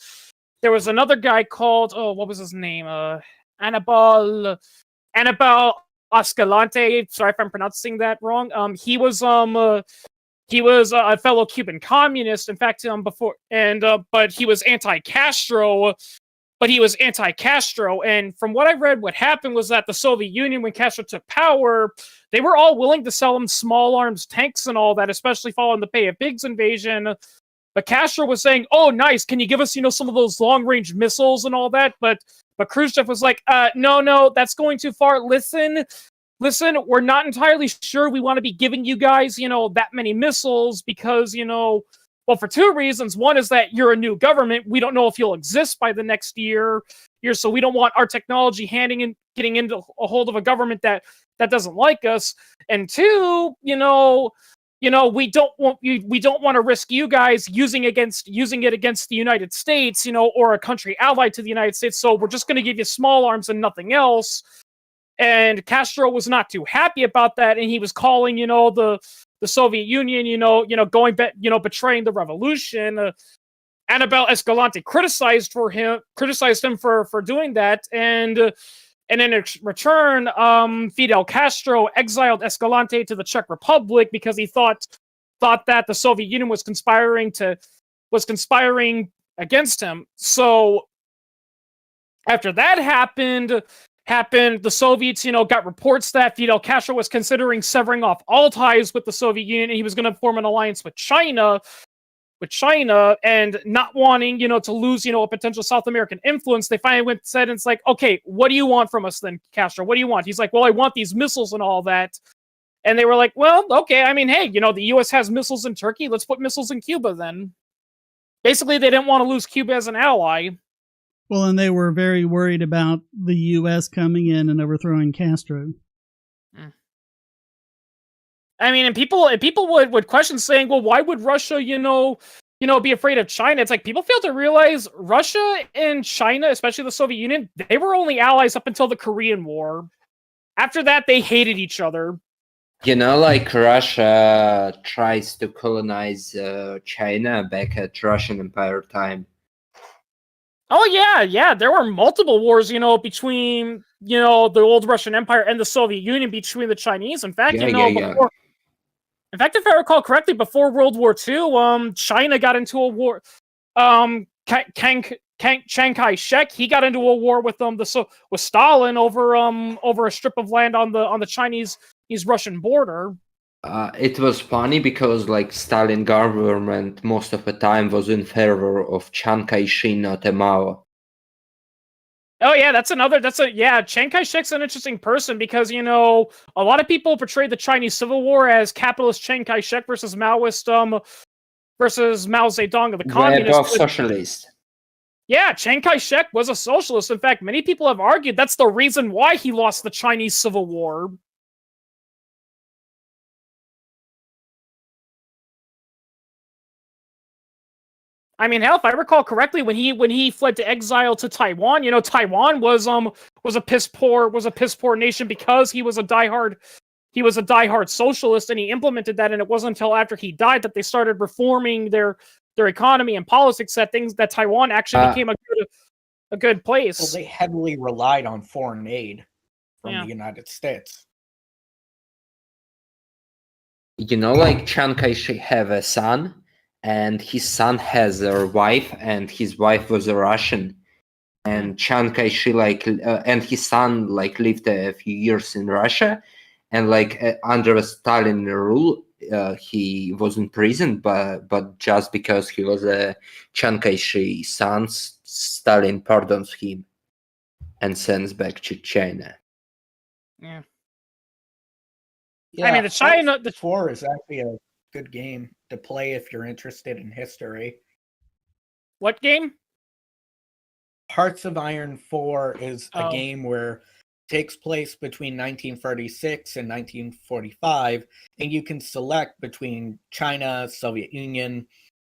there was another guy called, what was his name? Anibal Escalante. Sorry if I'm pronouncing that wrong. He was a fellow Cuban communist. In fact, but he was anti-Castro. And from what I read, what happened was that the Soviet Union, when Castro took power, they were all willing to sell him small arms tanks and all that, especially following the Bay of Pigs invasion. Castro was saying, "Oh, nice. Can you give us, some of those long-range missiles and all that?" But Khrushchev was like, "No, that's going too far. Listen, we're not entirely sure we want to be giving you guys, that many missiles because, well, for two reasons. One is that you're a new government. We don't know if you'll exist by the next year, so we don't want our technology getting into a hold of a government that doesn't like us. And two, we don't want to risk you guys using it against the United States, or a country allied to the United States. So we're just going to give you small arms and nothing else." And Castro was not too happy about that, and he was calling, the Soviet Union, going back, betraying the revolution. Annabelle Escalante criticized him for doing that, and in return, Fidel Castro exiled Escalante to the Czech Republic because he thought that the Soviet Union was conspiring against him. So after that happened, the Soviets, got reports that Fidel Castro was considering severing off all ties with the Soviet Union, and he was going to form an alliance with China, and not wanting, to lose, a potential South American influence. They finally said, it's like, "Okay, what do you want from us then, Castro? What do you want?" He's like, "Well, I want these missiles and all that." And they were like, "Well, okay, I mean, hey, the US has missiles in Turkey. Let's put missiles in Cuba then." Basically, they didn't want to lose Cuba as an ally. Well, and they were very worried about the U.S. coming in and overthrowing Castro. I mean, and people would question, saying, "Well, why would Russia, be afraid of China?" It's like, people fail to realize Russia and China, especially the Soviet Union, they were only allies up until the Korean War. After that, they hated each other. Like Russia tries to colonize China back at Russian Empire time. Oh, yeah. There were multiple wars, between, the old Russian Empire and the Soviet Union, between the Chinese. In fact, before... In fact, if I recall correctly, before World War II, China got into a war. Chiang Kai-Shek, he got into a war with with Stalin over a strip of land on the Chinese-Russian border. It was funny because Stalin government most of the time was in favor of Chiang Kai-shek, not Mao. Oh yeah, Chiang Kai-shek's an interesting person because, a lot of people portrayed the Chinese Civil War as capitalist Chiang Kai-shek versus Maoist, versus Mao Zedong of the communists. Both socialist. Yeah, Chiang Kai-shek was a socialist. In fact, many people have argued that's the reason why he lost the Chinese Civil War. I mean, hell, if I recall correctly, when he fled to exile to Taiwan, Taiwan was a piss poor nation because he was a diehard socialist, and he implemented that. And it wasn't until after he died that they started reforming their economy and politics that Taiwan actually became a good place. Well, they heavily relied on foreign aid from the United States. Chiang Kai-shek have a son. And his son has a wife, and his wife was a Russian. And Chiang Kai-shek, and his son, lived a few years in Russia. And, under Stalin rule, he was in prison, but just because he was a Chiang Kai-shek son, Stalin pardons him and sends back to China. Yeah. I mean, the 4 is actually a good game to play if you're interested in history. What game? Hearts of Iron 4 is a game where it takes place between 1936 and 1945, and you can select between China, Soviet Union,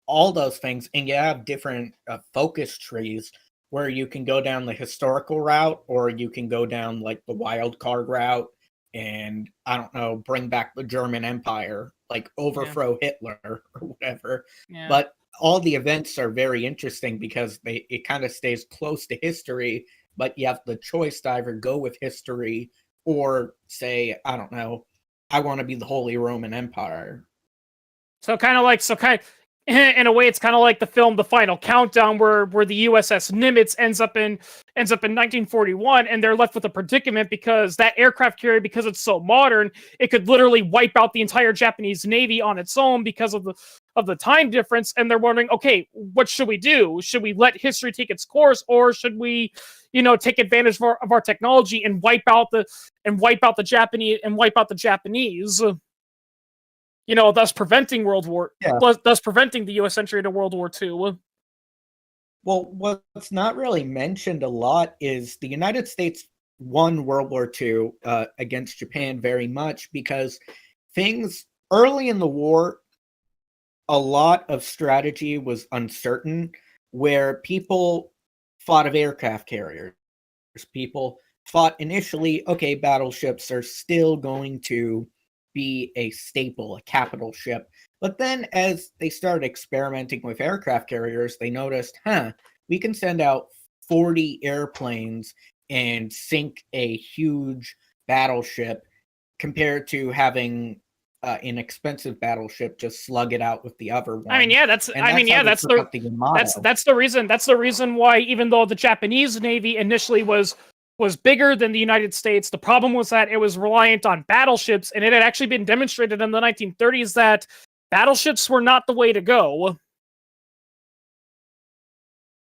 all those things, and you have different focus trees where you can go down the historical route, or you can go down the wild card route and, I don't know, bring back the German Empire, overthrow Hitler or whatever. Yeah. But all the events are very interesting because it kind of stays close to history, but you have the choice to either go with history or say, I don't know, I want to be the Holy Roman Empire. in a way, it's kind of like the film The Final Countdown, where the USS Nimitz ends up in 1941, and they're left with a predicament because that aircraft carrier, because it's so modern, it could literally wipe out the entire Japanese Navy on its own because of the time difference. And they're wondering, okay, what should we do? Should we let history take its course, or should we, take advantage of our technology and wipe out the Japanese? Thus preventing thus preventing the U.S. entry into World War II. Well, what's not really mentioned a lot is the United States won World War II against Japan very much because things early in the war, a lot of strategy was uncertain, where people thought of aircraft carriers. People thought initially, okay, battleships are still going to be a staple, a capital ship. But then as they started experimenting with aircraft carriers, they noticed, we can send out 40 airplanes and sink a huge battleship compared to having an expensive battleship just slug it out with the other one. That's the reason. That's the reason why, even though the Japanese Navy initially was bigger than the United States, the problem was that it was reliant on battleships, and it had actually been demonstrated in the 1930s that battleships were not the way to go.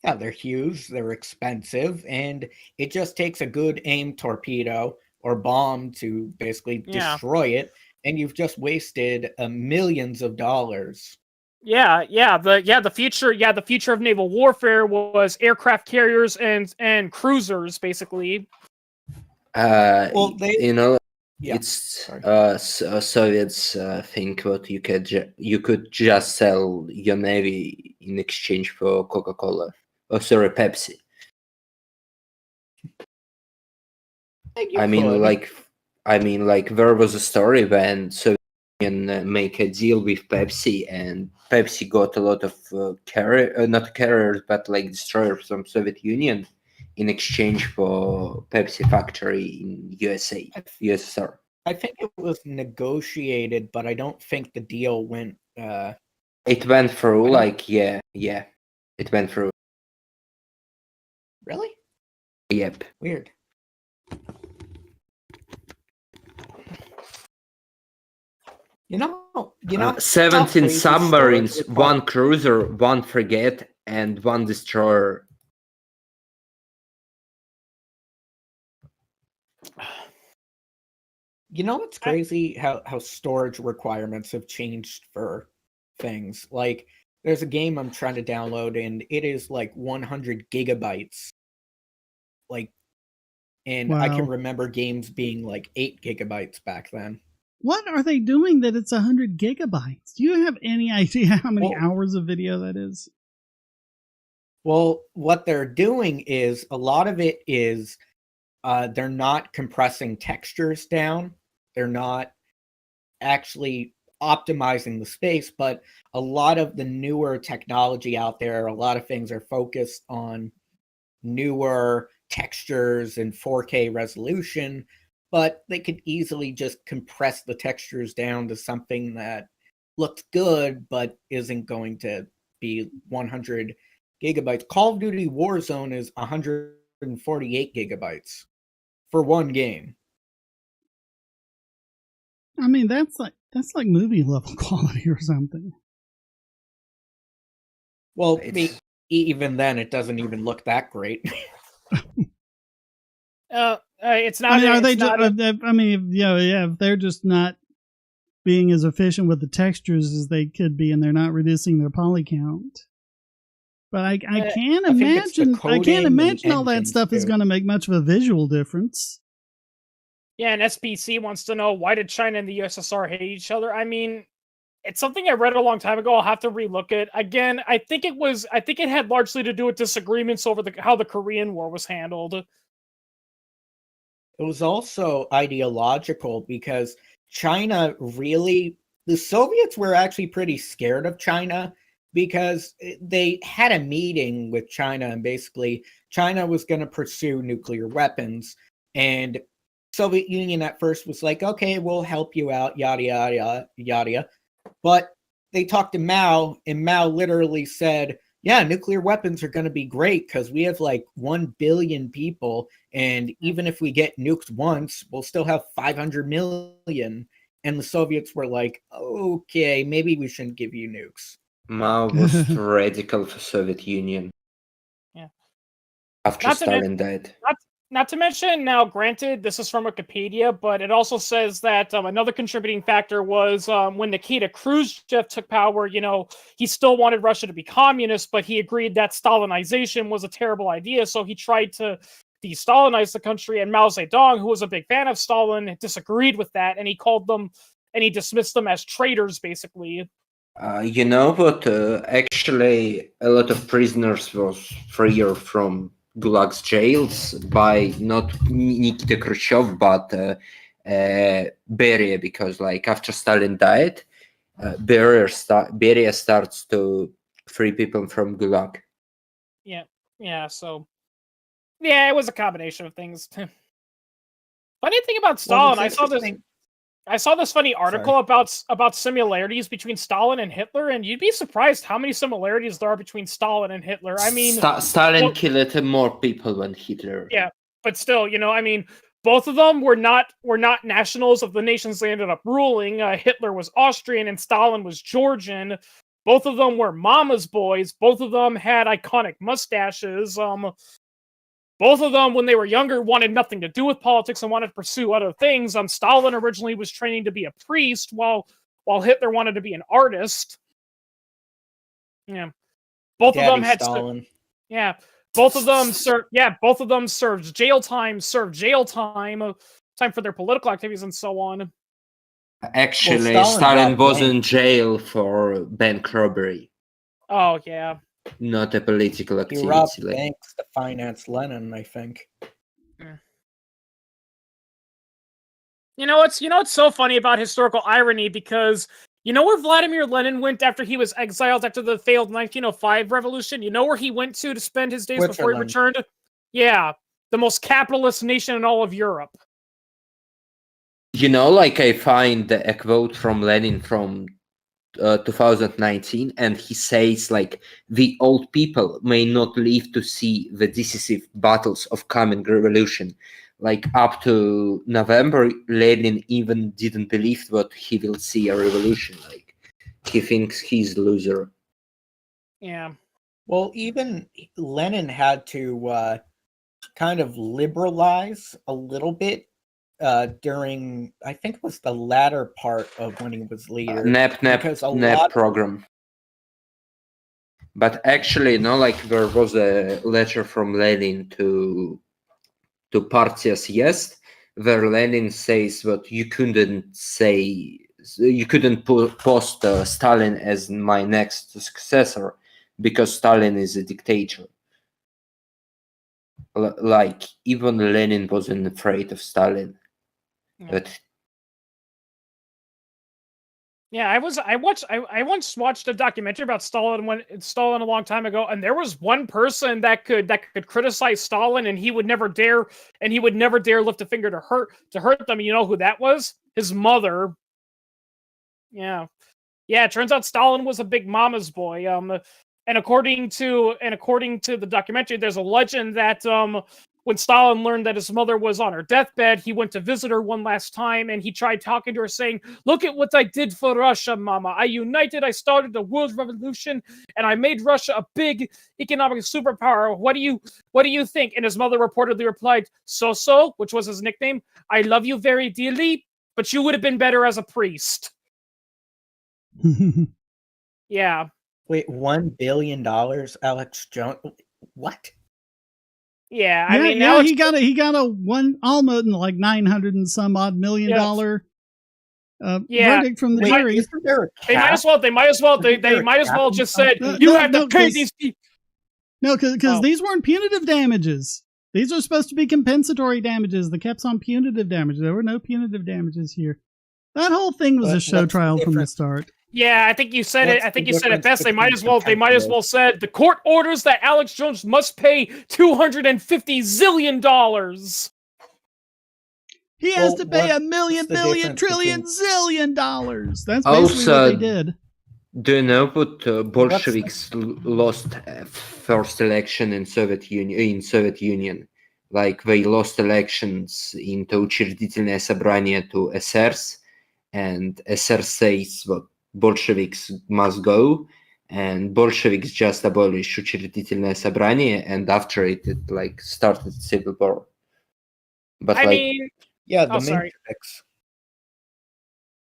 Yeah, they're huge, they're expensive, and it just takes a good aimed torpedo or bomb to basically destroy it, and you've just wasted millions of dollars. The future of naval warfare was aircraft carriers and cruisers, basically. Soviets think that you could just sell your navy in exchange for Coca-Cola. Pepsi. There was a story when Soviet Union make a deal with Pepsi, and Pepsi got a lot of not carriers, but destroyers from Soviet Union in exchange for Pepsi factory in USSR. I think it was negotiated, but I don't think the deal went. It went through, it went through. Really? Yep. Weird. 17 submarines, 1 cruiser, 1 frigate, and 1 destroyer. It's crazy how storage requirements have changed for things. There's a game I'm trying to download, and it is 100 gigabytes. And I can remember games being 8 gigabytes back then. What are they doing that it's 100 gigabytes? Do you have any idea how many hours of video that is? Well, what they're doing is a lot of it is they're not compressing textures down. They're not actually optimizing the space, but a lot of the newer technology out there, a lot of things are focused on newer textures and 4K resolution, but they could easily just compress the textures down to something that looks good, but isn't going to be 100 gigabytes. Call of Duty Warzone is 148 gigabytes for one game. That's like movie level quality or something. Well, even then, it doesn't even look that great. It's not. If they're just not being as efficient with the textures as they could be, and they're not reducing their poly count. But I can't imagine all that stuff is going to make much of a visual difference. Yeah, and SBC wants to know, why did China and the USSR hate each other? It's something I read a long time ago. I'll have to relook it again. I think it had largely to do with disagreements over how the Korean War was handled. It was also ideological because China the Soviets were actually pretty scared of China because they had a meeting with China, and basically China was going to pursue nuclear weapons, and Soviet Union at first was like, okay, we'll help you out, yada, yada, yada. But they talked to Mao, and Mao literally said, yeah, nuclear weapons are going to be great because we have like 1 billion people. And even if we get nuked once, we'll still have 500 million. And the Soviets were like, okay, maybe we shouldn't give you nukes. Mao was too radical for Soviet Union. Yeah. After Stalin died. Not to mention, now granted, this is from Wikipedia, but it also says that another contributing factor was when Nikita Khrushchev took power, he still wanted Russia to be communist, but he agreed that Stalinization was a terrible idea, so he tried to de-Stalinize the country, and Mao Zedong, who was a big fan of Stalin, disagreed with that, and he called them, and he dismissed them as traitors, basically. But actually, a lot of prisoners was freer from Gulag's jails by not Nikita Khrushchev, but Beria, because like after Stalin died, Beria starts to free people from Gulag. Yeah, so it was a combination of things. Funny thing about Stalin, I saw this funny article about similarities between Stalin and Hitler, and you'd be surprised how many similarities there are between Stalin and Hitler. I mean, Stalin killed more people than Hitler. Yeah, but still, both of them were not nationals of the nations they ended up ruling. Hitler was Austrian and Stalin was Georgian. Both of them were mama's boys. Both of them had iconic mustaches. Both of them, when they were younger, wanted nothing to do with politics and wanted to pursue other things. Stalin originally was training to be a priest, while Hitler wanted to be an artist. Yeah, both of them had Stalin. Both of them served. Yeah, both of them served jail time for their political activities and so on. Actually, Stalin was in jail for bank robbery. Oh yeah. Not a political activity. He robbed banks to finance Lenin, I think. What's so funny about historical irony, because where Vladimir Lenin went after he was exiled after the failed 1905 revolution? You know where he went to spend his days before he returned? Yeah, the most capitalist nation in all of Europe. I find a quote from Lenin from 2019, and he says the old people may not live to see the decisive battles of coming revolution. Up to November, Lenin even didn't believe that he will see a revolution. He thinks he's a loser. Yeah. Well, even Lenin had to kind of liberalize a little bit during, I think it was the latter part of when he was leader. NEP program. But actually, there was a letter from Lenin to Partias Jest, where Lenin says that you couldn't post Stalin as my next successor because Stalin is a dictator. Even Lenin wasn't afraid of Stalin. Yeah, I once watched a documentary about Stalin a long time ago, and there was one person that could criticize Stalin, and he would never dare lift a finger to hurt them. You know who that was? His mother. Yeah. It turns out Stalin was a big mama's boy. And according to the documentary, there's a legend that when Stalin learned that his mother was on her deathbed, he went to visit her one last time, and he tried talking to her, saying, "Look at what I did for Russia, Mama. I started the world revolution, and I made Russia a big economic superpower. What do you think?" And his mother reportedly replied, "So," which was his nickname. "I love you very dearly, but you would have been better as a priest." Yeah. Wait, $1 billion, Alex Jones? What? Yeah, I mean, now he got a almost $900 and some odd million verdict from the jury. They might as well just said you have to pay these people. No, because these weren't punitive damages. These are supposed to be compensatory damages. The cap's on punitive damages. There were no punitive damages here. That whole thing was a show trial from the start. Yeah, I think you said it. I think you said it best. They might as well said the court orders that Alex Jones must pay $250 zillion. He has to pay $1 million, billion, trillion, zillion. That's basically what they did. Do you know what Bolsheviks lost first election in Soviet Union? Like they lost elections into учредительное собрание to SRs, and SR says that Bolsheviks must go, and Bolsheviks just abolished учредительное собрание, and after it like started civil war. But I mean, yeah, the sorry. Menshevik.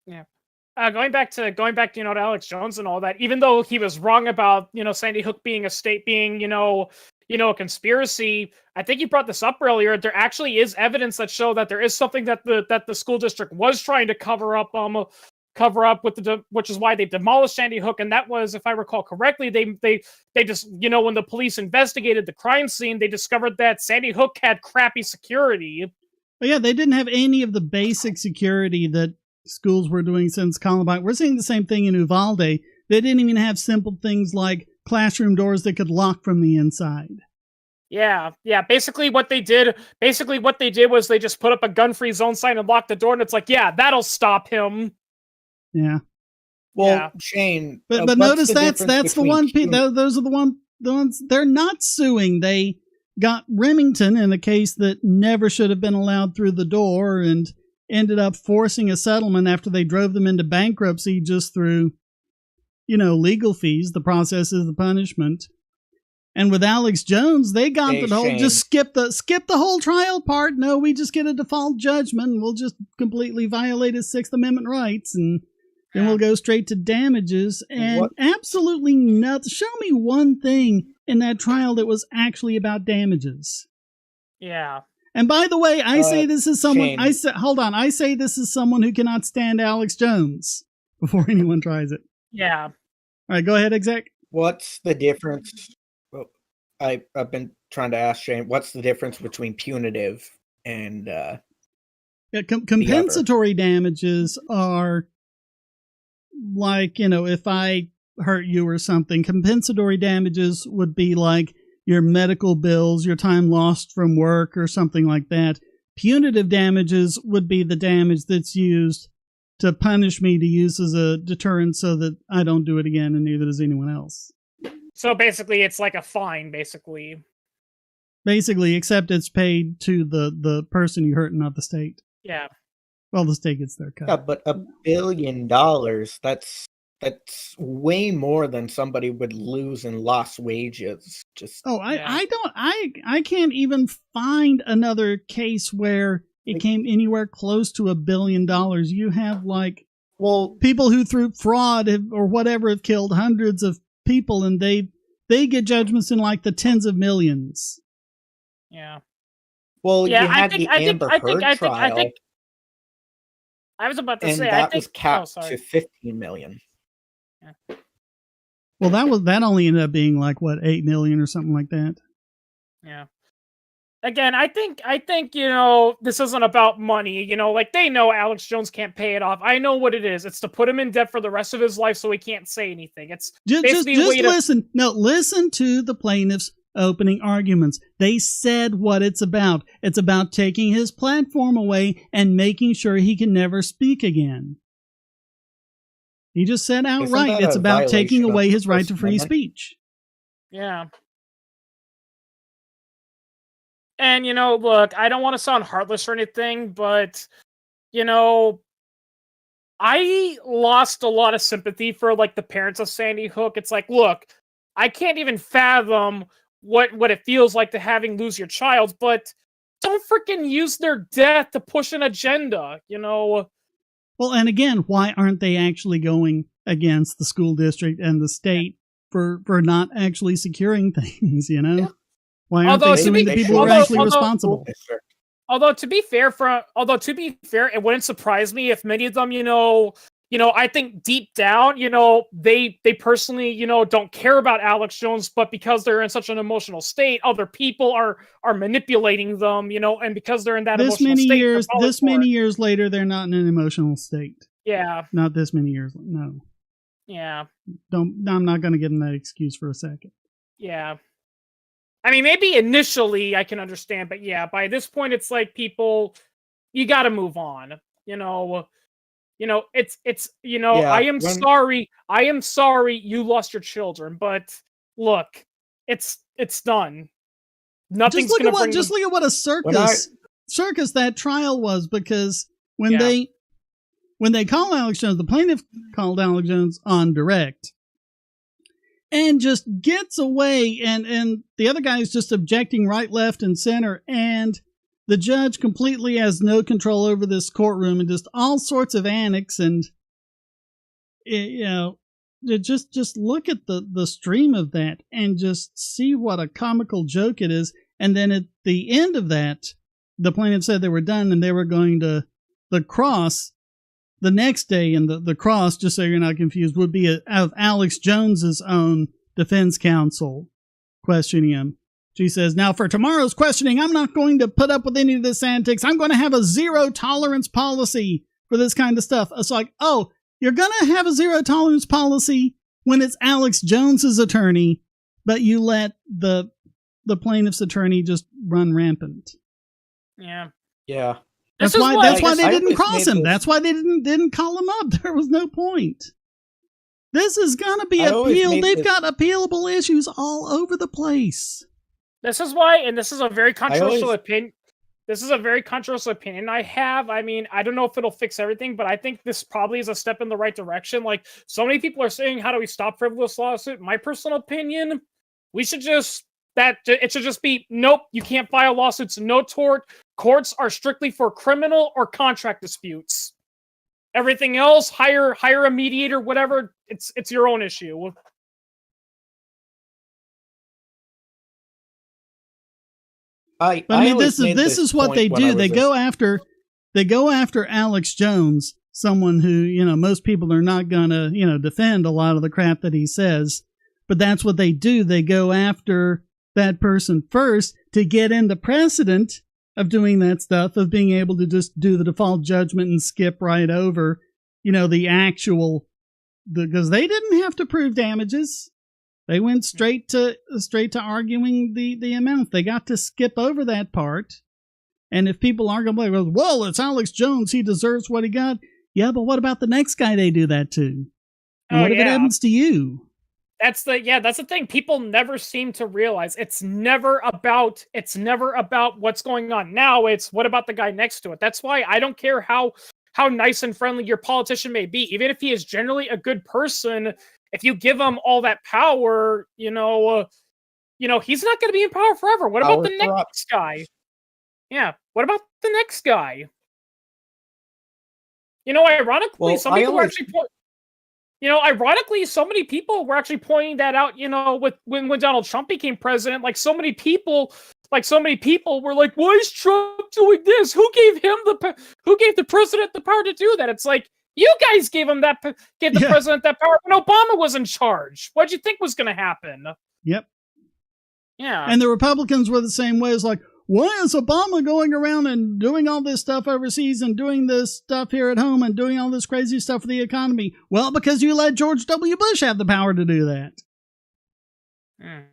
Yeah. Going back to to Alex Jones and all that, even though he was wrong about Sandy Hook being a conspiracy, I think you brought this up earlier. There actually is evidence that show that there is something that the school district was trying to cover up with which is why they demolished Sandy Hook. And that was, if I recall correctly, they just when the police investigated the crime scene, they discovered that Sandy Hook had crappy security. But yeah, they didn't have any of the basic security that schools were doing since Columbine. We're seeing the same thing in Uvalde. They didn't even have simple things like classroom doors that could lock from the inside. Yeah. Basically what they did was they just put up a gun-free zone sign and locked the door, and it's like, yeah, that'll stop him. Yeah. Well, yeah. Shane, but notice that's the one. Those are the ones they're not suing. They got Remington in a case that never should have been allowed through the door, and ended up forcing a settlement after they drove them into bankruptcy just through, legal fees. The process is the punishment. And with Alex Jones, they got the whole just skip the whole trial part. No, we just get a default judgment, and we'll just completely violate his Sixth Amendment rights, and then we'll go straight to damages. And absolutely nothing. Show me one thing in that trial that was actually about damages. Yeah. And by the way, I say this is someone. Shane. I say this is someone who cannot stand Alex Jones before anyone tries it. Yeah. All right, go ahead, exec. What's the difference? Well, I've been trying to ask Shane. What's the difference between punitive and compensatory damages are like if I hurt you or something. Compensatory damages would be like your medical bills, your time lost from work, or something like that. Punitive damages would be the damage that's used to punish me, to use as a deterrent so that I don't do it again, and neither does anyone else. So basically, it's like a fine, basically. Basically, except it's paid to the person you hurt, not the state. Yeah. Well, the state gets their cut. Yeah, but $1 billion, that's way more than somebody would lose in lost wages. I can't even find another case where it came anywhere close to $1 billion. You have people who through fraud or whatever have killed hundreds of people, and they get judgments in like the tens of millions. Yeah. Well, you had the Amber Heard trial. I was about to and say that was capped to $15 million. Yeah. Well, that only ended up being like what, 8 million or something like that. Yeah. Again, I think this isn't about money. They know Alex Jones can't pay it off. I know what it is. It's to put him in debt for the rest of his life so he can't say anything. It's just listen. No, listen to the plaintiffs' opening arguments. They said what it's about. It's about taking his platform away and making sure he can never speak again. He just said outright it's about taking away his right to free speech. Yeah. And, look, I don't want to sound heartless or anything, but, I lost a lot of sympathy for, the parents of Sandy Hook. It's like, look, I can't even fathom what it feels like to lose your child, but don't freaking use their death to push an agenda, Well, and again, why aren't they actually going against the school district and the state for not actually securing things, Yeah. Why aren't they suing the people who are actually responsible? Although to be fair, it wouldn't surprise me if many of them, I think deep down, they personally, don't care about Alex Jones, but because they're in such an emotional state, other people are manipulating them, and because they're in that emotional state. This many years later, they're not in an emotional state. Yeah. Not this many years. No. Yeah. I'm not going to give them that excuse for a second. Yeah. I mean, maybe initially I can understand, but yeah, by this point, it's like people, you got to move on. it's I am sorry you lost your children, but look, it's done. Nothing's just gonna look at what a circus that trial was, because when they called Alex Jones, the plaintiff called Alex Jones on direct and just gets away, and the other guy is just objecting right, left, and center, and the judge completely has no control over this courtroom, and just all sorts of annex, and just look at the stream of that and just see what a comical joke it is. And then at the end of that, the plaintiff said they were done and they were going to the cross the next day, and the cross, just so you're not confused, would be of Alex Jones's own defense counsel questioning him. She says, now for tomorrow's questioning, I'm not going to put up with any of this antics. I'm going to have a zero tolerance policy for this kind of stuff. It's like, oh, you're going to have a zero tolerance policy when it's Alex Jones's attorney, but you let the plaintiff's attorney just run rampant. Yeah. Yeah. That's why they didn't cross him. That's why they didn't call him up. There was no point. This is going to be appealed. They've got appealable issues all over the place. This is why, and this is a very controversial opinion. This is a very controversial opinion I have. I mean, I don't know if it'll fix everything, but I think this probably is a step in the right direction. Like, so many people are saying, how do we stop frivolous lawsuit? My personal opinion, it should just be, nope, you can't file lawsuits, no tort. Courts are strictly for criminal or contract disputes. Everything else, hire a mediator, whatever, it's your own issue. I mean, this is what they do. They go after Alex Jones, someone who, most people are not gonna, defend a lot of the crap that he says. But that's what they do. They go after that person first to get in the precedent of doing that stuff, of being able to just do the default judgment and skip right over, because they didn't have to prove damages. They went straight to arguing the amount. They got to skip over that part. And if people are going to be, well, it's Alex Jones, he deserves what he got. Yeah, but what about the next guy they do that to? And what if it happens to you? That's the thing. People never seem to realize it's never about what's going on now. It's what about the guy next to it. That's why I don't care how nice and friendly your politician may be, even if he is generally a good person. If you give him all that power, he's not going to be in power forever. What about the next guy? Yeah. What about the next guy? Ironically, some people were actually ironically, so many people were actually pointing that out, with when Donald Trump became president. Like so many people were like, why is Trump doing this? Who gave the president the power to do that? It's like, you guys gave the president that power when Obama was in charge. What'd you think was going to happen? Yep. Yeah. And the Republicans were the same way. It's like, why is Obama going around and doing all this stuff overseas and doing this stuff here at home and doing all this crazy stuff for the economy? Well, because you let George W. Bush have the power to do that. Mm.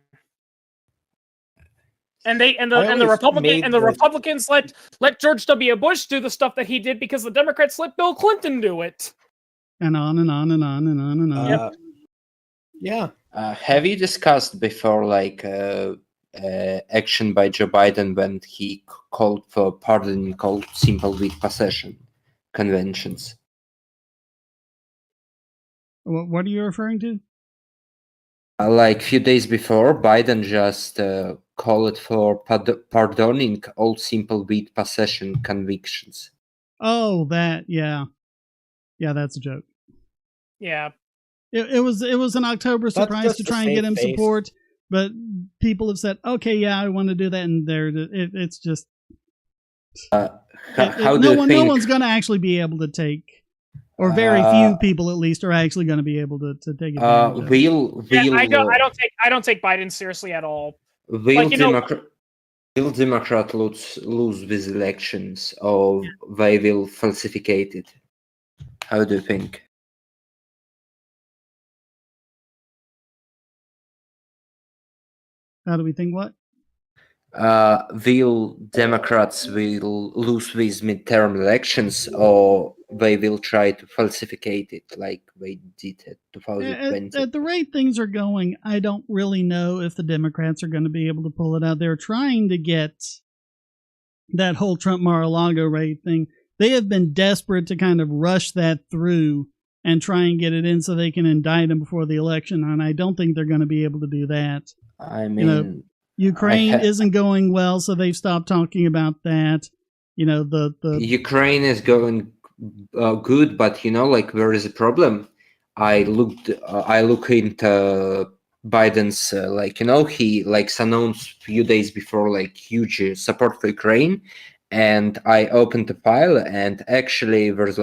And the Republicans let George W. Bush do the stuff that he did because the Democrats let Bill Clinton do it. And on and on and on and on and on. Yep. Yeah. Have you discussed before, action by Joe Biden when he called for pardoning all simple weak possession conventions? What are you referring to? A few days before, Biden just called for pardoning all simple weak possession convictions. Oh, that, yeah. Yeah, that's a joke. Yeah. It was an October surprise to try and get him support. But people have said, okay, yeah, I want to do that, and it's just how do you think? No one's going to actually be able to take, or very few people at least are actually going to be able to take advantage of it. I don't take Biden seriously at all. Will Democrat lose these elections, or they will falsificate it? How do you think? How do we think what? will Democrats will lose these midterm elections, or they will try to falsificate it like they did at 2020? At the rate things are going, I don't really know if the Democrats are going to be able to pull it out. They're trying to get that whole Trump Mar-a-Lago raid thing. They have been desperate to kind of rush that through and try and get it in so they can indict him before the election, and I don't think they're going to be able to do that. I mean, Ukraine isn't going well, so they've stopped talking about that. The Ukraine is going good, but like there is a problem. I look into Biden's he announced a few days before huge support for Ukraine, and I opened the file, and actually there's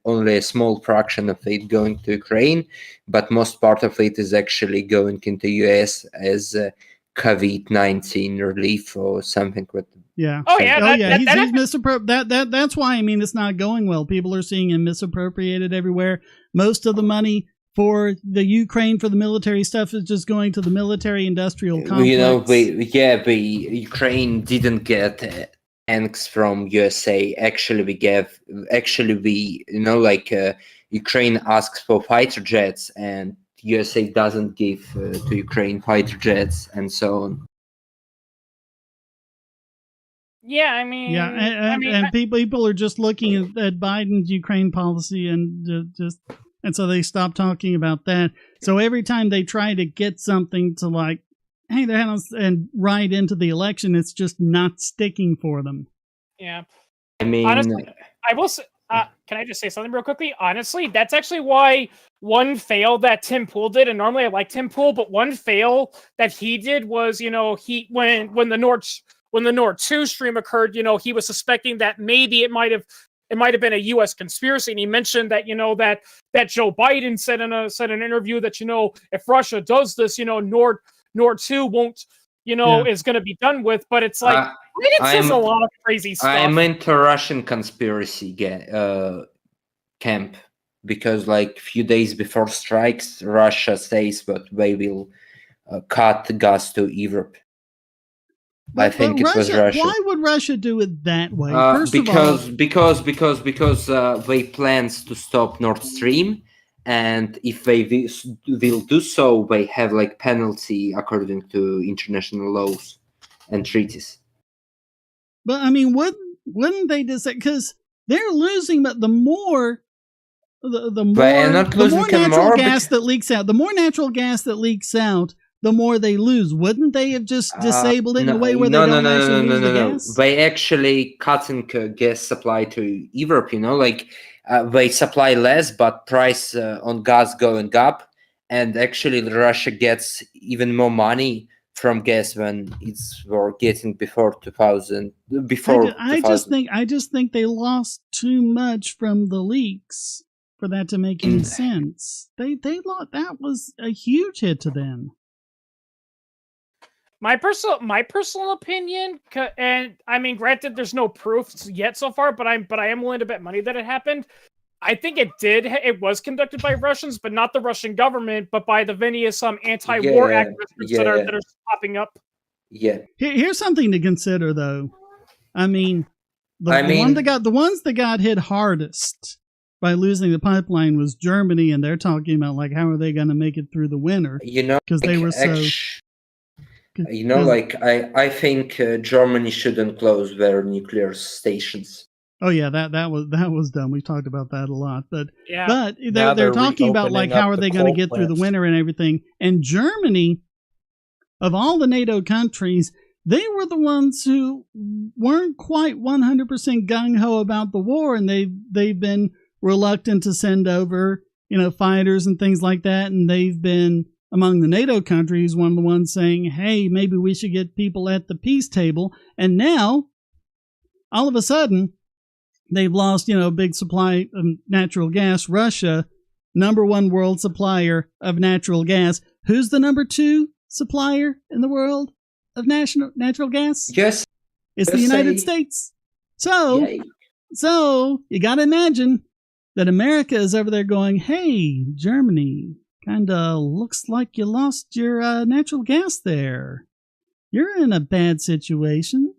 only a small fraction of it going to Ukraine, but most part of it is actually going into US as COVID-19 relief or something. Yeah. Oh yeah. He's misappropriated. That's why it's not going well. People are seeing him misappropriated everywhere. Most of the money for the Ukraine for the military stuff is just going to the military industrial complex. The Ukraine didn't get tanks from USA. Ukraine asks for fighter jets, and USA doesn't give to Ukraine fighter jets, and so on. Yeah, I mean, and people are just looking at Biden's Ukraine policy and so they stop talking about that. So every time they try to get something to hey, and ride into the election, it's just not sticking for them. Yeah, I mean, honestly, I will say, can I just say something real quickly? Honestly, that's actually why one fail that Tim Pool did, and normally I like Tim Pool, but one fail that he did was, when the Nord 2 stream occurred, he was suspecting that maybe it might have been a U.S. conspiracy, and he mentioned that that Joe Biden said in an interview that if Russia does this, Nord 2 won't is going to be done with. But it's Biden says a lot of crazy stuff. I'm into Russian conspiracy camp because a few days before strikes, Russia says that they will cut gas to Europe. I think it was Russia. Why would Russia do it that way? Because they plans to stop Nord Stream, and if they will do so, they have penalty according to international laws and treaties. But I mean, wouldn't they just say, because they're losing? But the more natural gas that leaks out, the more they lose. Wouldn't they have just disabled it in a way where they don't actually lose the gas? They actually cutting gas supply to Europe. They supply less, but price on gas going up, and actually Russia gets even more money from gas than it's were getting before 2000. I just think they lost too much from the leaks for that to make any sense. They lost. That was a huge hit to them. My personal opinion, and I mean, granted, there's no proof yet so far, but I am willing to bet money that it happened. I think it was conducted by Russians, but not the Russian government, but by the various anti-war activists that are popping up. Yeah. Here's something to consider, though. I mean, the ones that got hit hardest by losing the pipeline was Germany, and they're talking about how are they going to make it through the winter? Because they were so. I think Germany shouldn't close their nuclear stations. Oh yeah, that was dumb. We talked about that a lot, but they're talking about how are they going to get through the winter and everything. And Germany, of all the NATO countries, they were the ones who weren't quite 100% gung ho about the war, and they've been reluctant to send over fighters and things like that, and they've been, among the NATO countries, one of the ones saying, hey, maybe we should get people at the peace table. And now, all of a sudden, they've lost, a big supply of natural gas. Russia, number one world supplier of natural gas. Who's the number two supplier in the world of natural gas? Yes. It's the United States. So you got to imagine that America is over there going, hey, Germany, kind of looks like you lost your natural gas there. You're in a bad situation.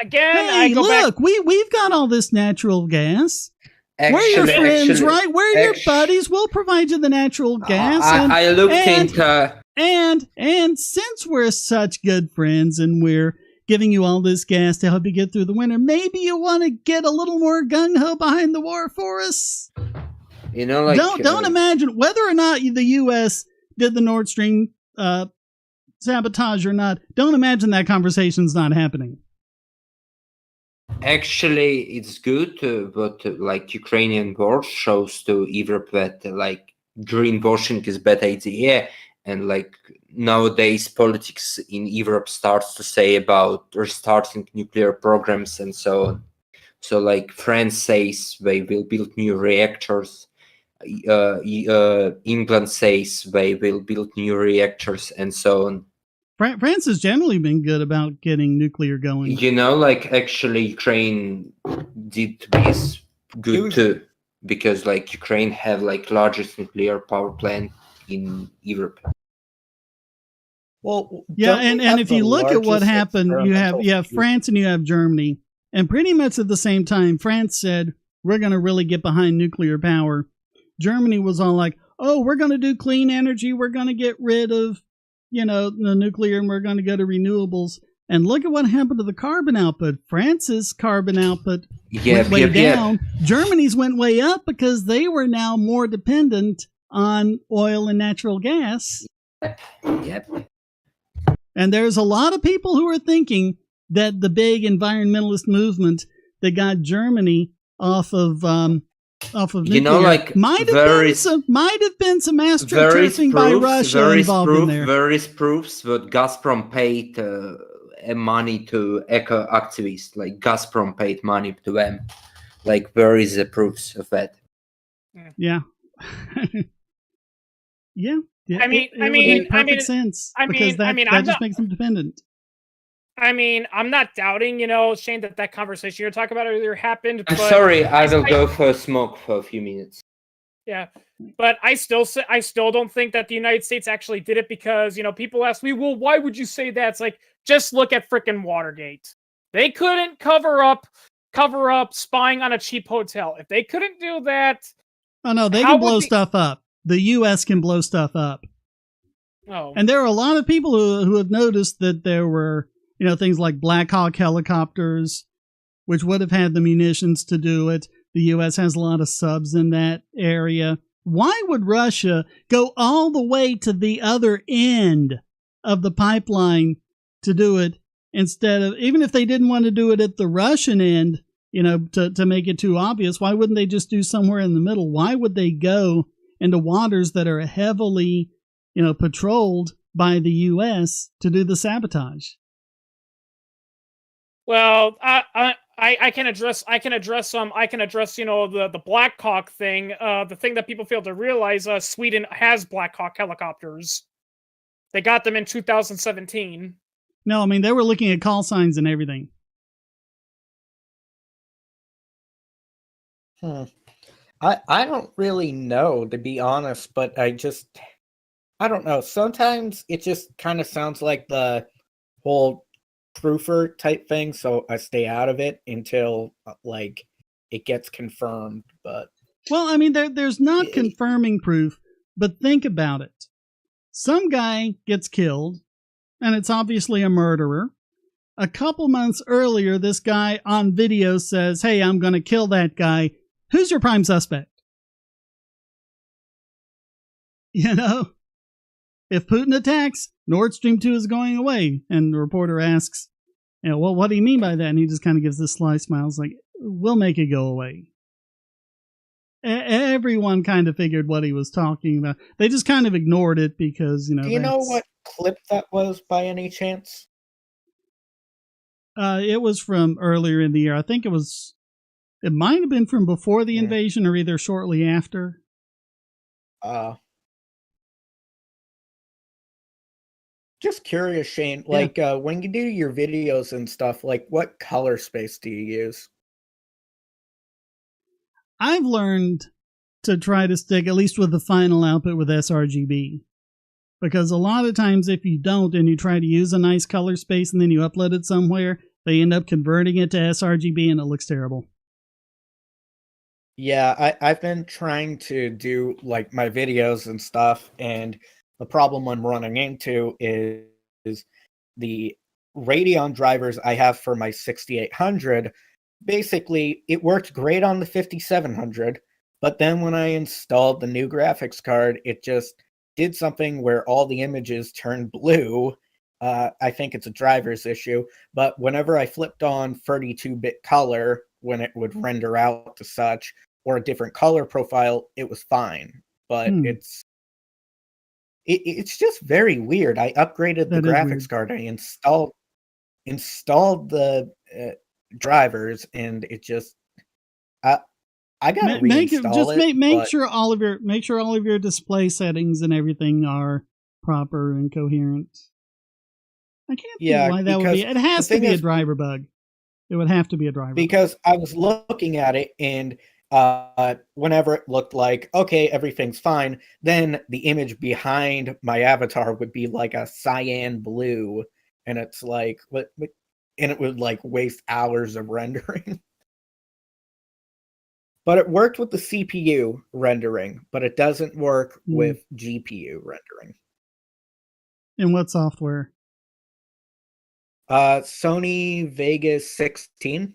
Again, hey, I go look, back. We've got all this natural gas. Actually, we're your friends, actually, right? We're your buddies. We'll provide you the natural gas. I looked into... And since we're such good friends and we're giving you all this gas to help you get through the winter, maybe you want to get a little more gung-ho behind the war for us? You know, like... Don't imagine whether or not the U.S. did the Nord Stream sabotage or not. Don't imagine that conversation's not happening. Actually, it's good, but like Ukrainian war shows to Europe that like greenwashing is bad idea, and like nowadays politics in Europe starts to say about restarting nuclear programs and so on. So like France says they will build new reactors, England says they will build new reactors and so on. France has generally been good about getting nuclear going. You know, like actually Ukraine did this good too, because like Ukraine have like largest nuclear power plant in Europe. Well, yeah, and if you look at what happened, you have France and you have Germany, and pretty much at the same time, France said, we're going to really get behind nuclear power. Germany was all like, oh, we're going to do clean energy, we're going to get rid of the nuclear, and we're going to go to renewables. And look at what happened to the carbon output. France's carbon output went way down. Germany's went way up because they were now more dependent on oil and natural gas. Yep. And there's a lot of people who are thinking that the big environmentalist movement that got Germany off of nuclear, like might have been some astroturfing by Russia involved in there. There is proofs that Gazprom paid money to eco activists. Like Gazprom paid money to them. Like where is the proofs of that? Yeah. Yeah. I mean, it would make perfect sense because that just makes them dependent. I mean, I'm not doubting, Shane, that conversation you're talking about earlier happened. I'm sorry, I will go for a smoke for a few minutes. Yeah, but I still don't think that the United States actually did it because, people ask me, well, why would you say that? It's like, just look at frickin' Watergate. They couldn't cover up spying on a cheap hotel. If they couldn't do that... Oh, no, they can blow stuff up. The U.S. can blow stuff up. Oh. And there are a lot of people who have noticed that there were... things like Black Hawk helicopters, which would have had the munitions to do it. The U.S. has a lot of subs in that area. Why would Russia go all the way to the other end of the pipeline to do it instead of, even if they didn't want to do it at the Russian end, to make it too obvious, why wouldn't they just do somewhere in the middle? Why would they go into waters that are heavily, patrolled by the U.S. to do the sabotage? Well, I can address the Black Hawk thing. The thing that people fail to realize, Sweden has Black Hawk helicopters. They got them in 2017. No, I mean they were looking at call signs and everything. I don't really know, to be honest, but I don't know. Sometimes it just kind of sounds like the whole proofer type thing, so I stay out of it until it gets confirmed. But well, I mean, there's not confirming proof, but think about it. Some guy gets killed, and it's obviously a murderer. A couple months earlier, this guy on video says, "Hey, I'm going to kill that guy." Who's your prime suspect? If Putin attacks, Nord Stream 2 is going away. And the reporter asks, well, what do you mean by that? And he just kind of gives this sly smile. It's like, we'll make it go away. Everyone kind of figured what he was talking about. They just kind of ignored it because, Do you know what clip that was by any chance? It was from earlier in the year. I think it might have been from before the invasion or either shortly after. Just curious, Shane, when you do your videos and stuff, what color space do you use? I've learned to try to stick, at least with the final output, with sRGB. Because a lot of times if you don't and you try to use a nice color space and then you upload it somewhere, they end up converting it to sRGB and it looks terrible. Yeah, I've been trying to do like my videos and stuff, and the problem I'm running into is the Radeon drivers I have for my 6800. Basically, it worked great on the 5700, but then when I installed the new graphics card, it just did something where all the images turned blue. I think it's a driver's issue, but whenever I flipped on 32-bit color, when it would render out to such, or a different color profile, it was fine. But it's just very weird. I upgraded the graphics card. I installed the drivers, and it just I gotta reinstall it. Make sure all of your display settings and everything are proper and coherent. I can't see why that would be. It has to be a driver bug. It would have to be a driver because I was looking at it, and whenever it looked like, okay, everything's fine, then the image behind my avatar would be like a cyan blue, and it's like, what? And it would like waste hours of rendering. But it worked with the CPU rendering, but it doesn't work with GPU rendering. In what software? Sony Vegas 16.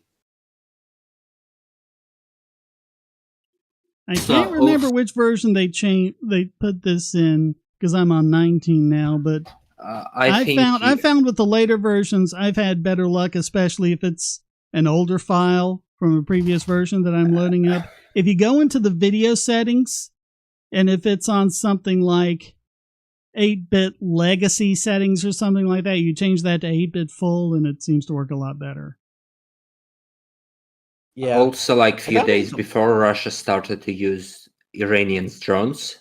I can't remember which version they put this in because I'm on 19 now, but I found with the later versions I've had better luck, especially if it's an older file from a previous version that I'm loading up. If you go into the video settings, and if it's on something like 8-bit legacy settings or something like that, you change that to 8-bit full, and it seems to work a lot better. Yeah. Also, like a few days before, Russia started to use Iranian drones,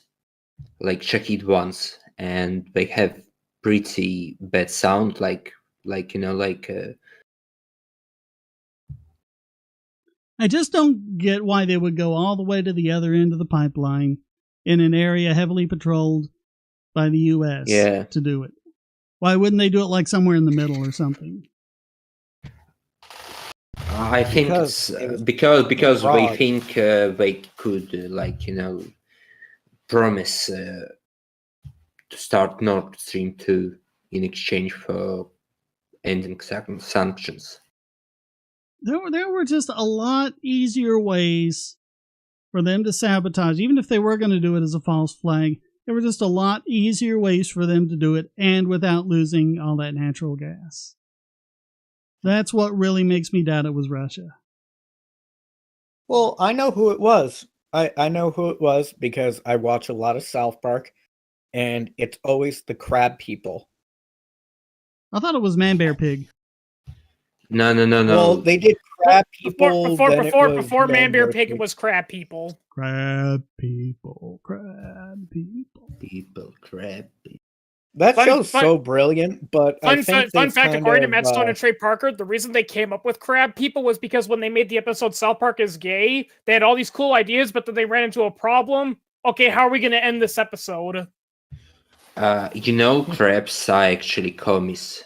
like Shahid ones, and they have pretty bad sound, I just don't get why they would go all the way to the other end of the pipeline in an area heavily patrolled by the U.S. to do it. Why wouldn't they do it like somewhere in the middle or something? I think it's because they think they could, promise to start Nord Stream 2 in exchange for ending sanctions. There were just a lot easier ways for them to sabotage, even if they were going to do it as a false flag. There were just a lot easier ways for them to do it, and without losing all that natural gas. That's what really makes me doubt it was Russia. Well, I know who it was. I know who it was because I watch a lot of South Park, and it's always the crab people. I thought it was Man Bear Pig. No. Well, they did crab people. Before Man Bear Pig, it was crab people. Crab people. Crab people. That show's so brilliant, but fun fact, according to Matt Stone and Trey Parker, the reason they came up with crab people was because when they made the episode South Park is Gay, they had all these cool ideas, but then they ran into a problem. Okay, how are we going to end this episode? Crabs are actually commies.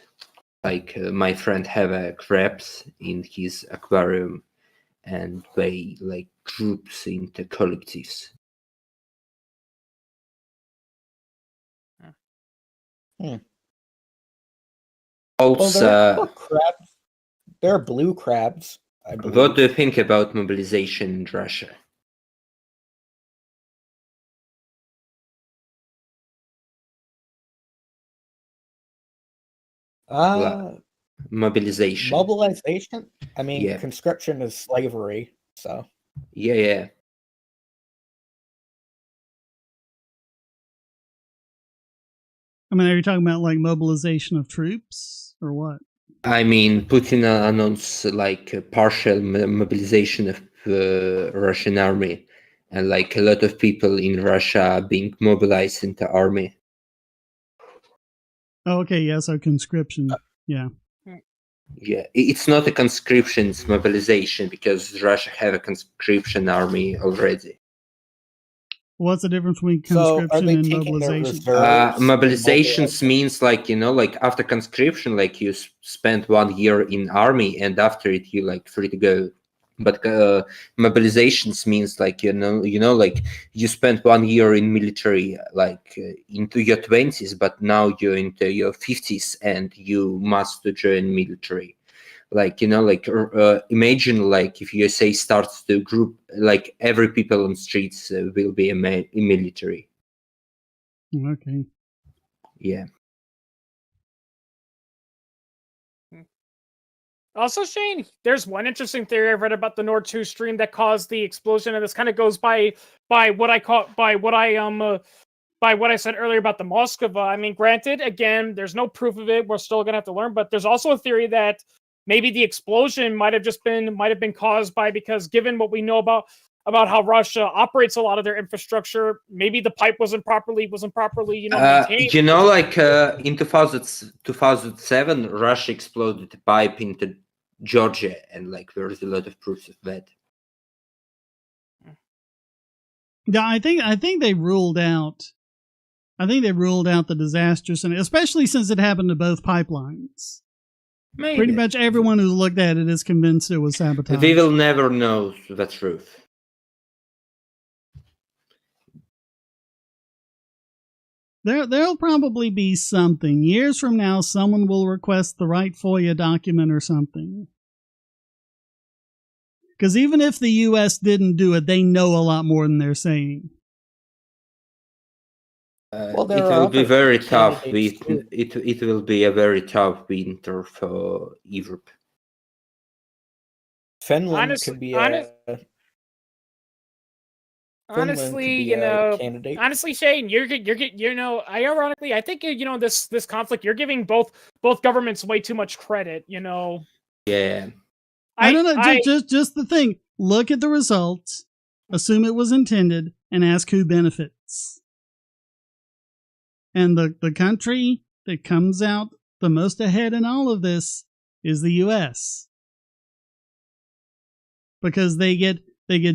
My friend have a crabs in his aquarium, and they groups into collectives. Also, well, crabs. They're blue crabs, I believe. What do you think about mobilization in Russia? Mobilization. Mobilization? I mean, conscription is slavery, so. Yeah. I mean, are you talking about mobilization of troops or what? I mean, Putin announced partial mobilization of the Russian army, and a lot of people in Russia being mobilized into army. Oh, okay, yeah, so conscription, yeah. Yeah, it's not a conscription, it's mobilization, because Russia have a conscription army already. What's the difference between conscription and mobilization? Mobilizations means like, like after conscription, like you spend 1 year in army and after it you like free to go. But mobilizations means like, like you spent 1 year in military, like into your 20s, but now you're into your 50s and you must join military. Like, imagine like if USA starts to group, like every people on streets will be in military. Okay. Yeah. Also, Shane, there's one interesting theory I've read about the Nord 2 stream that caused the explosion, and this kind of goes by what I said earlier about the Moskva. I mean, granted, again, there's no proof of it. We're still gonna have to learn, but there's also a theory that maybe the explosion might have been caused by, because given what we know about how Russia operates a lot of their infrastructure, maybe the pipe wasn't properly maintained. Like in 2007, Russia exploded a pipe into Georgia, and like there's a lot of proofs of that. Yeah, I think they ruled out. I think they ruled out the disastrous, and especially since it happened to both pipelines. Maybe. Pretty much everyone who's looked at it is convinced it was sabotage. We will never know the truth. There'll probably be something. Years from now, someone will request the right FOIA document or something. Because even if the U.S. didn't do it, they know a lot more than they're saying. It will be very tough. It will be a very tough winter for Europe. Finland could be honestly, candidate. Honestly, Shane, you're ironically, I think this conflict, you're giving both governments way too much credit. Yeah. I don't know. Just the thing. Look at the results, assume it was intended, and ask who benefits. And the country that comes out the most ahead in all of this is the U.S. Because they get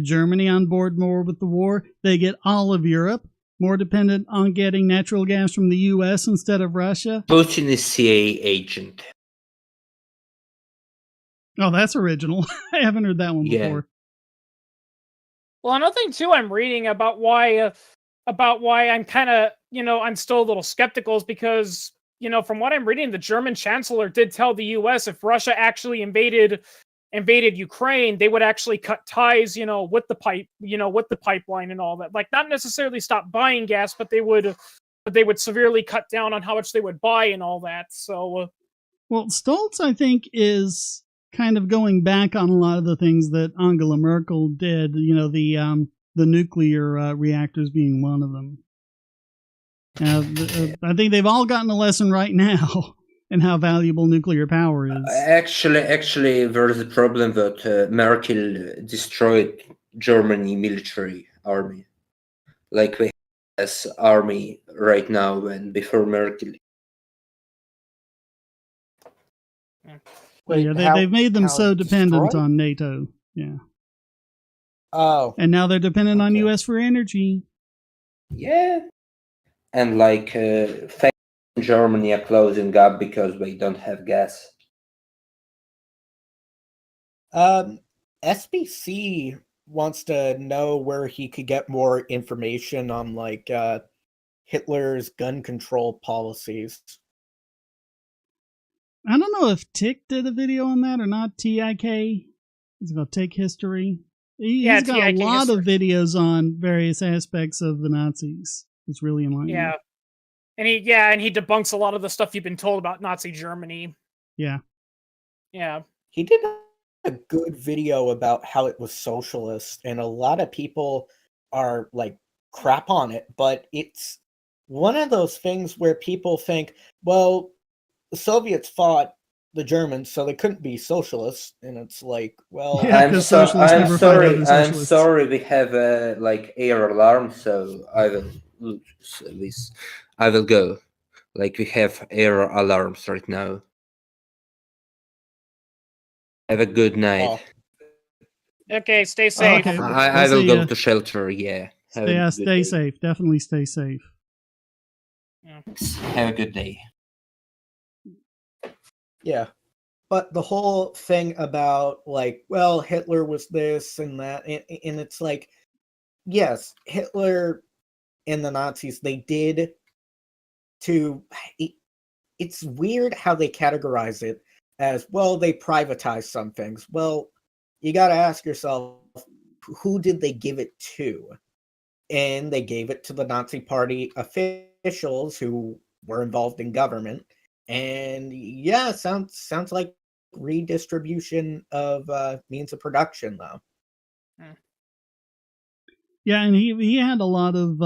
Germany on board more with the war. They get all of Europe more dependent on getting natural gas from the U.S. instead of Russia. Putin is CIA agent. Oh, that's original. I haven't heard that one before. Well, another thing too I'm reading about why I'm kind of, I'm still a little skeptical is because, from what I'm reading, the German chancellor did tell the U.S. if Russia actually invaded Ukraine, they would actually cut ties, with the pipeline and all that. Like, not necessarily stop buying gas, but they would severely cut down on how much they would buy and all that. So, well, Stoltz, I think, is kind of going back on a lot of the things that Angela Merkel did. The nuclear reactors being one of them. I think they've all gotten a lesson right now in how valuable nuclear power is. Actually, there's a problem that Merkel destroyed Germany military army. Like we have this army right now, and before Merkel. Wait, they've made them so dependent on NATO. Yeah. Oh. And now they're dependent on U.S. for energy. Yeah. And like Germany are closing up because they don't have gas. SBC wants to know where he could get more information on like Hitler's gun control policies. I don't know if Tick did a video on that or not. TIK. It's about Tick history. He's got a lot of videos on various aspects of the Nazis. It's really enlightening. Yeah. And he debunks a lot of the stuff you've been told about Nazi Germany. Yeah. Yeah. He did a good video about how it was socialist, and a lot of people are like crap on it, but it's one of those things where people think, well, the Soviets fought the Germans, so they couldn't be socialists, and it's like, well, yeah, I'm sorry. We have like air alarm, so I will lose this. I will go. Like we have air alarms right now. Have a good night. Okay, stay safe. Okay, I will go to shelter. Yeah. Stay safe. Definitely stay safe. Yeah. Have a good day. Yeah. But the whole thing about, like, well, Hitler was this and that, and it's like, yes, Hitler and the Nazis, they did to... It's weird how they categorize it as, well, they privatized some things. Well, you got to ask yourself, who did they give it to? And they gave it to the Nazi Party officials who were involved in government. And yeah, sounds like redistribution of means of production, though. Yeah, and he had a lot of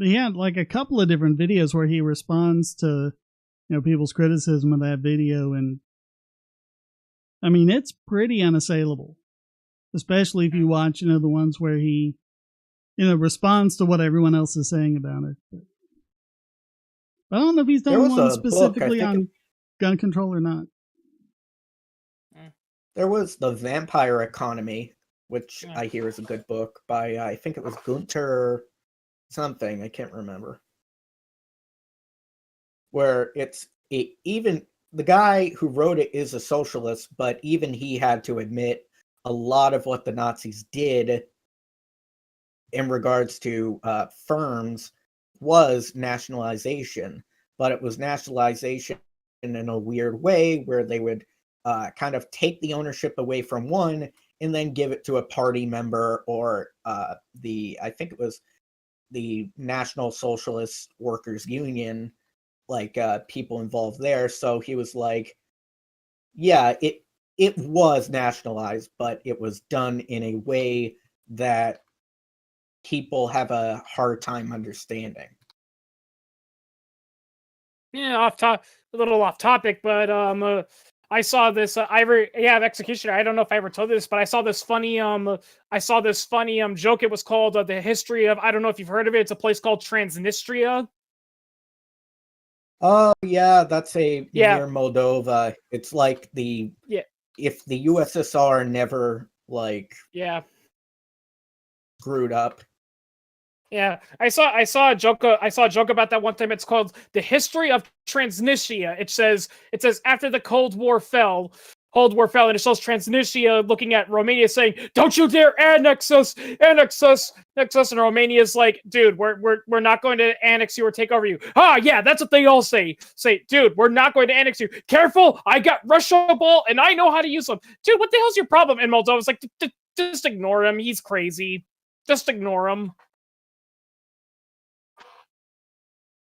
he had like a couple of different videos where he responds to people's criticism of that video, and I mean it's pretty unassailable, especially if you watch the ones where he responds to what everyone else is saying about it. But I don't know if he's done one specifically on gun control or not. There was The Vampire Economy, which I hear is a good book by, I think it was Gunter something, I can't remember. Where even the guy who wrote it is a socialist, but even he had to admit a lot of what the Nazis did in regards to firms was nationalization, but it was nationalization in a weird way where they would kind of take the ownership away from one and then give it to a party member or I think it was the National Socialist Workers Union, like people involved there. So he was like, yeah, it was nationalized, but it was done in a way that people have a hard time understanding. Yeah, a little off topic, but I saw this. Executioner. I don't know if I ever told this, but I saw this funny joke. It was called the history of. I don't know if you've heard of it. It's a place called Transnistria. Oh yeah, that's near Moldova. It's like if the USSR never screwed up. Yeah, I saw a joke about that one time. It's called The History of Transnistria. It says after the Cold War fell, and it shows Transnistria looking at Romania saying, "Don't you dare annex us!" And Romania's like, "Dude, we're not going to annex you or take over you." Ah, yeah, that's what they all say. "Dude, we're not going to annex you. Careful, I got Russia ball and I know how to use them." Dude, what the hell's your problem? And Moldova's like, just ignore him. He's crazy. Just ignore him.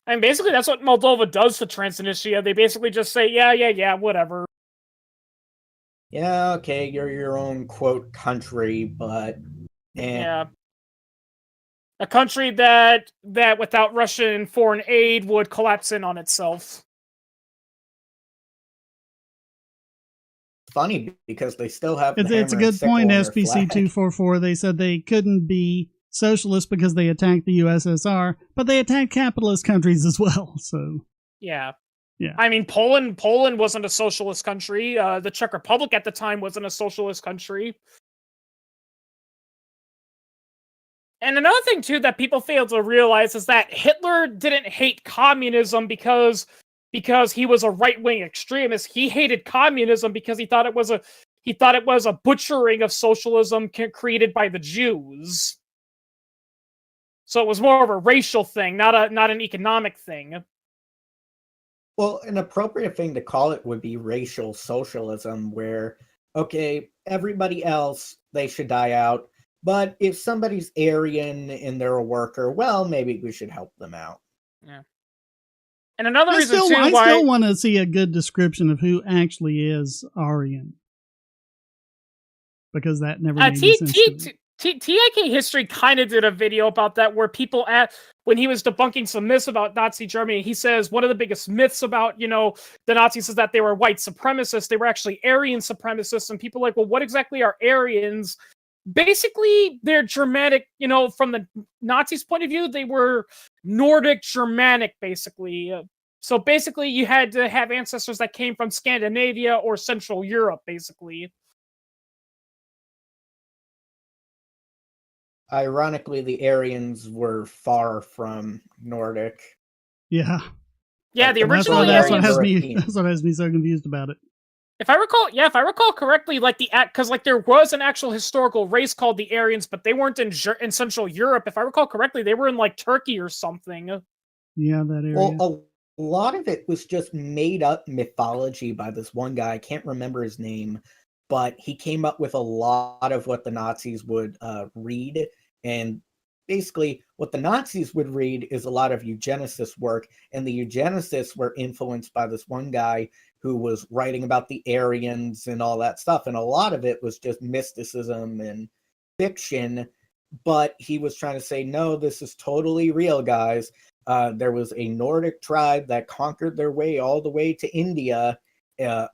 And basically, that's what Moldova does to Transnistria. They basically just say, yeah, whatever. Yeah, okay, you're your own, quote, country, but... Yeah. A country that without Russian foreign aid would collapse in on itself. Funny, because they still have... It's a good point, SPC244. They said they couldn't be socialist because they attacked the USSR, but they attacked capitalist countries as well. So yeah. I mean, Poland wasn't a socialist country. The Czech Republic at the time wasn't a socialist country. And another thing too that people fail to realize is that Hitler didn't hate communism because he was a right-wing extremist. He hated communism because he thought it was a butchering of socialism created by the Jews. So it was more of a racial thing, not an economic thing. Well, an appropriate thing to call it would be racial socialism, where, okay, everybody else, they should die out, but if somebody's Aryan and they're a worker, well, maybe we should help them out. Yeah. And another reason, too, I still want to see a good description of who actually is Aryan. Because that never made any sense to me. TIK History kind of did a video about that where people when he was debunking some myths about Nazi Germany, he says one of the biggest myths about, the Nazis is that they were white supremacists. They were actually Aryan supremacists. And people are like, well, what exactly are Aryans? Basically, they're Germanic, from the Nazis' point of view, they were Nordic Germanic, basically. So basically, you had to have ancestors that came from Scandinavia or Central Europe, basically. Ironically, the Aryans were far from Nordic. Yeah. Yeah, the original that's Aryans. That's what has me so confused about it. If I recall correctly, like because like there was an actual historical race called the Aryans, but they weren't in Central Europe. If I recall correctly, they were in like Turkey or something. Yeah, that area. Well, a lot of it was just made up mythology by this one guy. I can't remember his name, but he came up with a lot of what the Nazis would read. And basically, what the Nazis would read is a lot of eugenicist work, and the eugenicists were influenced by this one guy who was writing about the Aryans and all that stuff. And a lot of it was just mysticism and fiction, but he was trying to say, no, this is totally real, guys. There was a Nordic tribe that conquered their way all the way to India,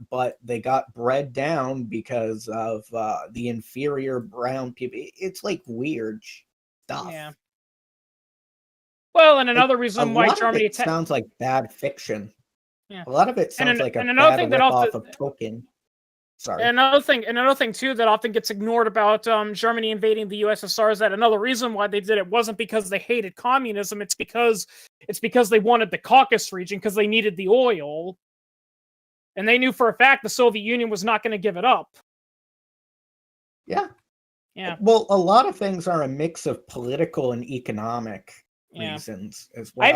but they got bred down because of the inferior brown people. It's like weird stuff. Yeah. Well, and another reason why Germany sounds like bad fiction. Yeah. A lot of it sounds like a another bad thing that ripoff of Tolkien. Sorry. Another thing too that often gets ignored about Germany invading the USSR is that another reason why they did it wasn't because they hated communism. It's because they wanted the Caucasus region because they needed the oil, and they knew for a fact the Soviet Union was not going to give it up. Yeah. Yeah. Well, a lot of things are a mix of political and economic reasons as well. I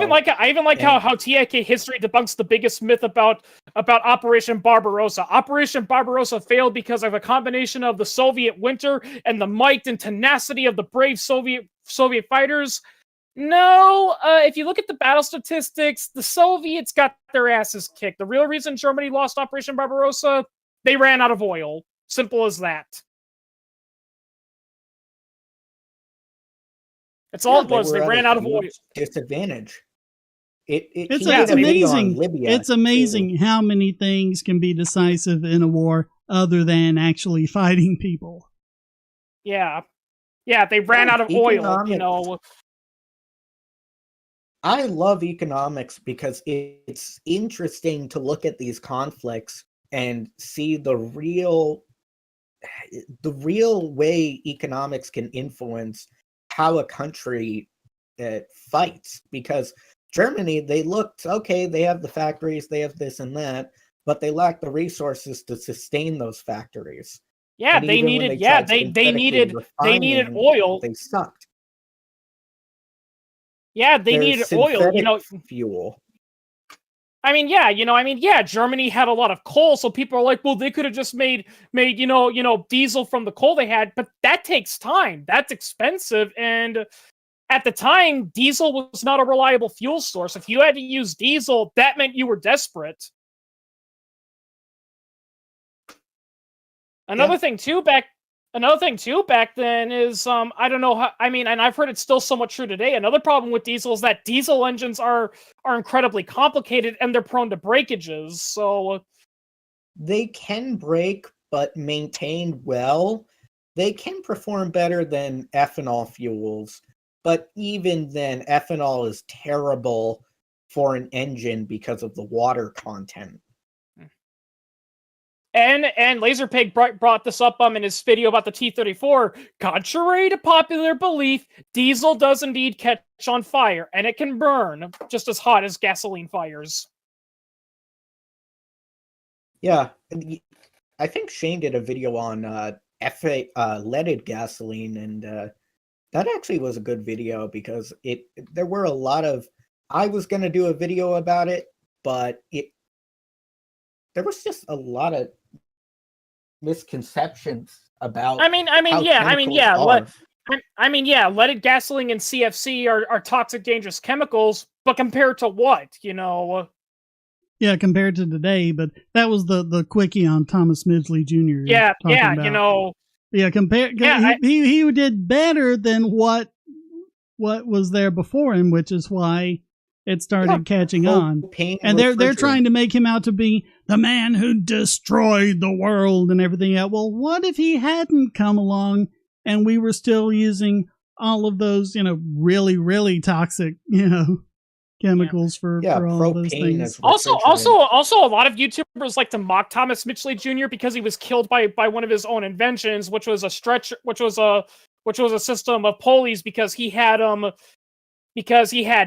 even like how TIK history debunks the biggest myth about Operation Barbarossa. Operation Barbarossa failed because of a combination of the Soviet winter and the might and tenacity of the brave Soviet fighters. No, if you look at the battle statistics, the Soviets got their asses kicked. The real reason Germany lost Operation Barbarossa, they ran out of oil. Simple as that. That's all it was. They ran out of oil. Disadvantage. It's amazing. It's amazing how many things can be decisive in a war other than actually fighting people. Yeah. Yeah, they ran out of oil, you know. I love economics because it's interesting to look at these conflicts and see the real way economics can influence how a country fights. Because Germany, they looked okay, they have the factories, they have this and that, but they lack the resources to sustain those factories. Yeah, they needed oil. They sucked. Yeah, they needed oil, you know, fuel. Germany had a lot of coal, so people are like, well, they could have just made diesel from the coal they had, but that takes time. That's expensive, and at the time, diesel was not a reliable fuel source. If you had to use diesel, that meant you were desperate. Another thing too back then is I don't know how, and I've heard it's still somewhat true today. Another problem with diesel is that diesel engines are incredibly complicated and they're prone to breakages. So they can break, but maintained well, they can perform better than ethanol fuels. But even then, ethanol is terrible for an engine because of the water content. And Laserpig brought this up in his video about the T-34. Contrary to popular belief, diesel does indeed catch on fire, and it can burn just as hot as gasoline fires. Yeah, I think Shane did a video on leaded gasoline, and that actually was a good video because there were a lot of. I was going to do a video about it, but there was just a lot of misconceptions about. Leaded gasoline and CFC are toxic, dangerous chemicals, but compared to what, you know? Yeah, compared to today, but that was the quickie on Thomas Midgley Jr. Yeah, about. you know. Yeah, he did better than what was there before him, which is why it started catching on. And they're trying to make him out to be the man who destroyed the world and everything else. Well, what if he hadn't come along and we were still using all of those, really, really toxic, chemicals for all of those things. Also, a lot of YouTubers like to mock Thomas Midgley Jr. because he was killed by one of his own inventions, which was a which was a system of pulleys because he had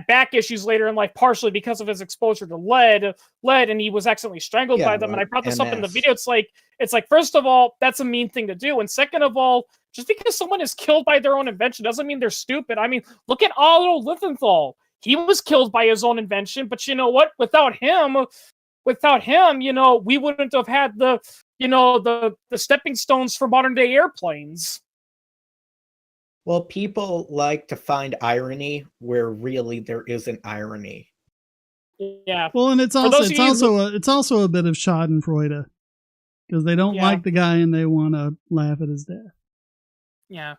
back issues later in life, partially because of his exposure to lead, and he was accidentally strangled by them. And I brought this up in the video. It's like, first of all, that's a mean thing to do. And second of all, just because someone is killed by their own invention doesn't mean they're stupid. I mean, look at Otto Lichtenthal. He was killed by his own invention, but you know what? Without him, we wouldn't have had the stepping stones for modern day airplanes. Well, people like to find irony where really there isn't irony. Yeah. Well, and it's also a bit of Schadenfreude because they don't like the guy and they want to laugh at his death. Yeah.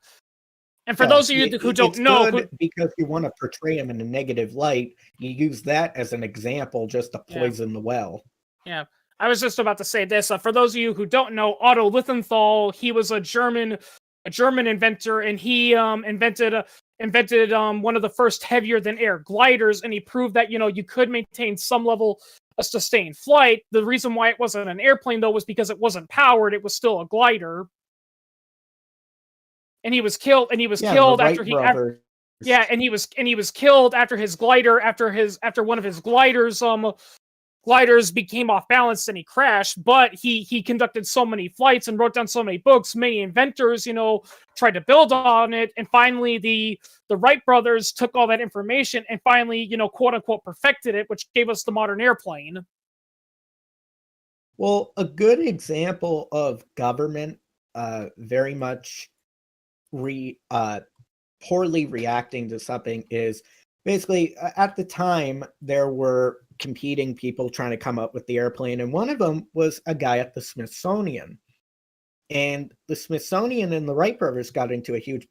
And for those of you who don't know, because you want to portray him in a negative light, you use that as an example just to poison the well. Yeah. I was just about to say this. For those of you who don't know, Otto Lichtenthal, he was a German inventor, and he invented one of the first heavier than air gliders, and he proved that you could maintain some level of sustained flight. The reason why it wasn't an airplane though was because it wasn't powered; it was still a glider. And he was killed. And he was killed after he. And he was killed after his glider. After one of his gliders became off balance and he crashed. But he conducted so many flights and wrote down so many books. Many inventors, tried to build on it. And finally, the Wright brothers took all that information and finally, quote unquote, perfected it, which gave us the modern airplane. Well, a good example of government very much poorly reacting to something is basically at the time there were competing people trying to come up with the airplane, and one of them was a guy at the Smithsonian, and the Smithsonian and the Wright brothers got into a huge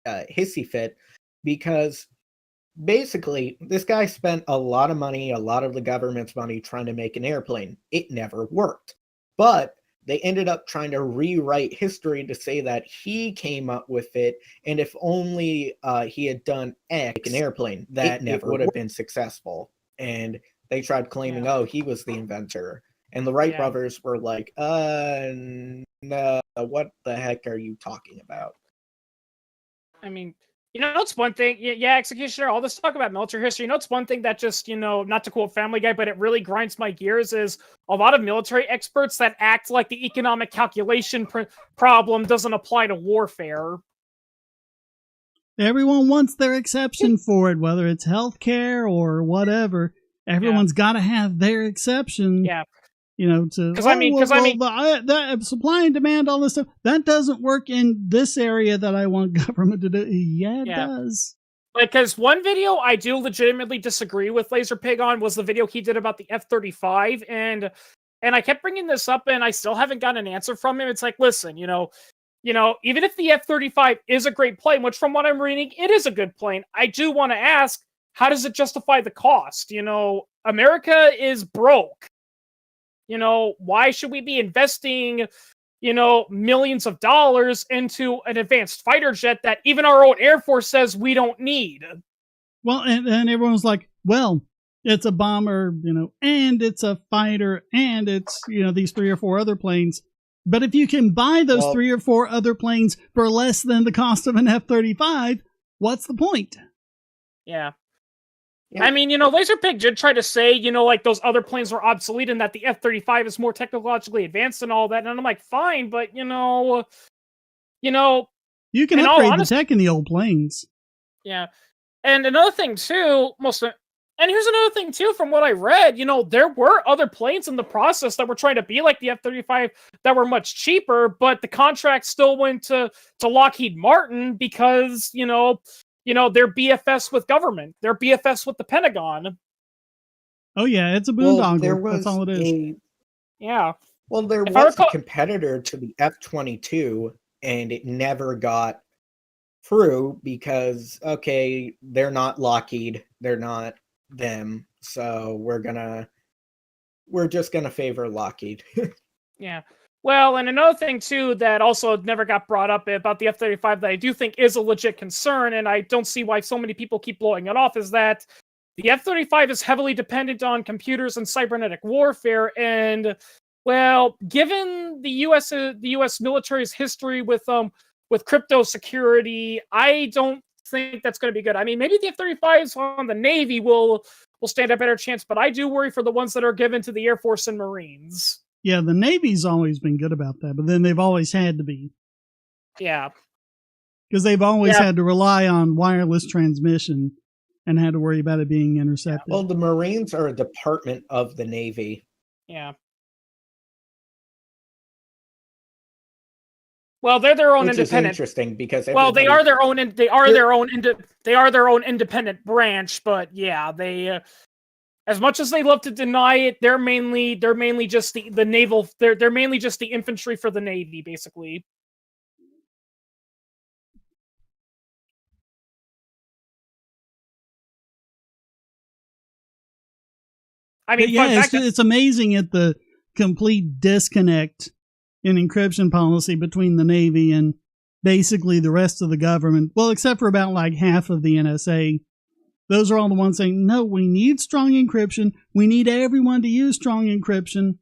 hissy fit because basically this guy spent a lot of money, a lot of the government's money, trying to make an airplane. It never worked, but they ended up trying to rewrite history to say that he came up with it, and if only he had done X, an airplane, that never would have been successful. And they tried claiming, he was the inventor. And the Wright brothers were like, no, what the heck are you talking about? I mean, it's one thing, Executioner, all this talk about military history, it's one thing that just, not to quote Family Guy, but it really grinds my gears is a lot of military experts that act like the economic calculation problem doesn't apply to warfare. Everyone wants their exception for it, whether it's healthcare or whatever. Everyone's got to have their exception. Yeah. The supply and demand, all this stuff, that doesn't work in this area that I want government to do. Yeah, it does. Because one video I do legitimately disagree with Laserpig on was the video he did about the F-35, and I kept bringing this up, and I still haven't gotten an answer from him. It's like, listen, even if the F-35 is a great plane, which from what I'm reading, it is a good plane, I do want to ask, how does it justify the cost? America is broke. Why should we be investing, millions of dollars into an advanced fighter jet that even our own Air Force says we don't need? Well, and everyone's like, well, it's a bomber, and it's a fighter, and it's, these 3 or 4 other planes. But if you can buy those 3 or 4 other planes for less than the cost of an F-35, what's the point? Yeah. I mean, Laserpig did try to say, like those other planes were obsolete and that the F-35 is more technologically advanced and all that. And I'm like, fine, but, you can upgrade the tech in the old planes. Yeah. And another thing, too, and here's another thing, too, from what I read, there were other planes in the process that were trying to be like the F-35 that were much cheaper, but the contract still went to Lockheed Martin because, they're BFS with government. They're BFS with the Pentagon. Oh, yeah, it's a boondoggle. That's all it is. Yeah. Well, there was a competitor to the F-22, and it never got through because, they're not Lockheed. They're not them. So we're just going to favor Lockheed. Yeah. Well, and another thing, too, that also never got brought up about the F-35 that I do think is a legit concern, and I don't see why so many people keep blowing it off, is that the F-35 is heavily dependent on computers and cybernetic warfare, and, well, given the U.S. military's history with crypto security, I don't think that's going to be good. I mean, maybe the F-35s on the Navy will stand a better chance, but I do worry for the ones that are given to the Air Force and Marines. Yeah, the Navy's always been good about that, but then they've always had to be. Yeah. Because they've always had to rely on wireless transmission and had to worry about it being intercepted. Well, the Marines are a department of the Navy. Yeah. Well, they're their own independent. Is interesting because they are their own. They are their own independent branch. But yeah, they, as much as they love to deny it, they're mainly just the naval. They're mainly just the infantry for the Navy, basically. I mean, yeah, it's amazing at the complete disconnect in encryption policy between the Navy and basically the rest of the government. Well, except for about like half of the NSA. Those are all the ones saying, no, we need strong encryption. We need everyone to use strong encryption.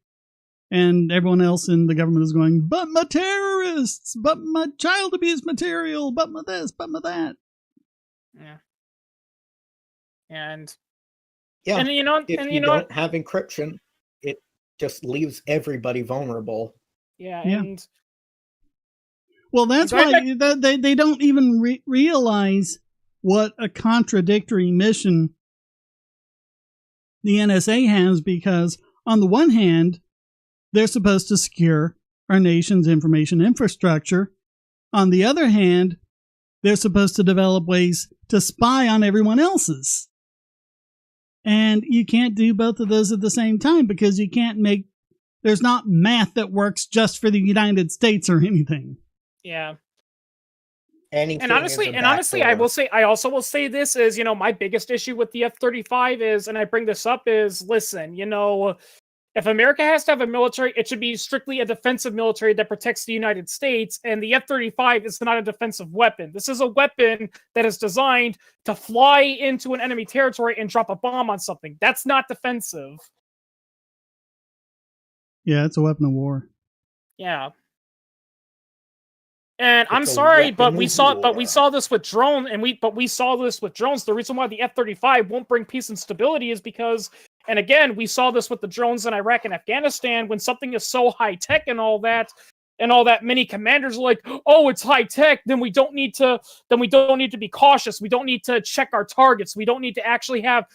And everyone else in the government is going, but my terrorists, but my child abuse material, but my this, but my that. Yeah. And yeah, and you know, if you don't have encryption, it just leaves everybody vulnerable. Yeah, and well, that's why they don't even realize what a contradictory mission the NSA has, because on the one hand, they're supposed to secure our nation's information infrastructure. On the other hand, they're supposed to develop ways to spy on everyone else's. And you can't do both of those at the same time, because you can't there's not math that works just for the United States or anything. Yeah. Anything and honestly, I also will say this is, my biggest issue with the F-35 is, and I bring this up, is, listen, if America has to have a military, it should be strictly a defensive military that protects the United States, and the F-35 is not a defensive weapon. This is a weapon that is designed to fly into an enemy territory and drop a bomb on something. That's not defensive. Yeah, it's a weapon of war. Yeah. And I'm sorry, but we saw this with drones, we saw this with drones. The reason why the F-35 won't bring peace and stability is because, and again, we saw this with the drones in Iraq and Afghanistan, when something is so high tech and all that, many commanders are like, oh, it's high tech, then we don't need to be cautious. We don't need to check our targets. We don't need to actually have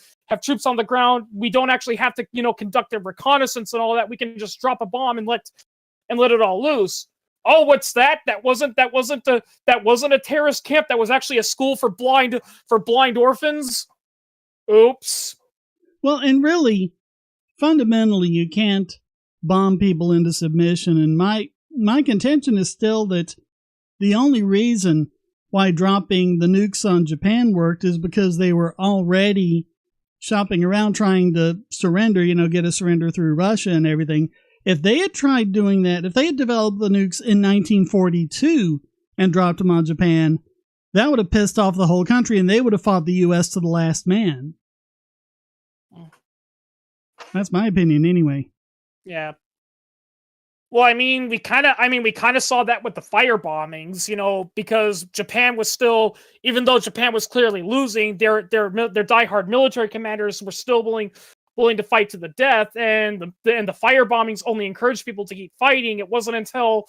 troops on the ground. We don't actually have to, conduct a reconnaissance and all that. We can just drop a bomb and let it all loose. Oh, what's that? That wasn't a terrorist camp. That was actually a school for blind orphans. Oops. Well, and really, fundamentally, you can't bomb people into submission. And my contention is still that the only reason why dropping the nukes on Japan worked is because they were already shopping around trying to surrender, get a surrender through Russia and everything. If they had tried doing that, if they had developed the nukes in 1942 and dropped them on Japan, that would have pissed off the whole country, and they would have fought the U.S. to the last man. That's my opinion anyway. Yeah. Well, we kind of saw that with the fire bombings, because Japan was still, even though Japan was clearly losing, their diehard military commanders were still willing to fight to the death, and the fire bombings only encouraged people to keep fighting. It wasn't until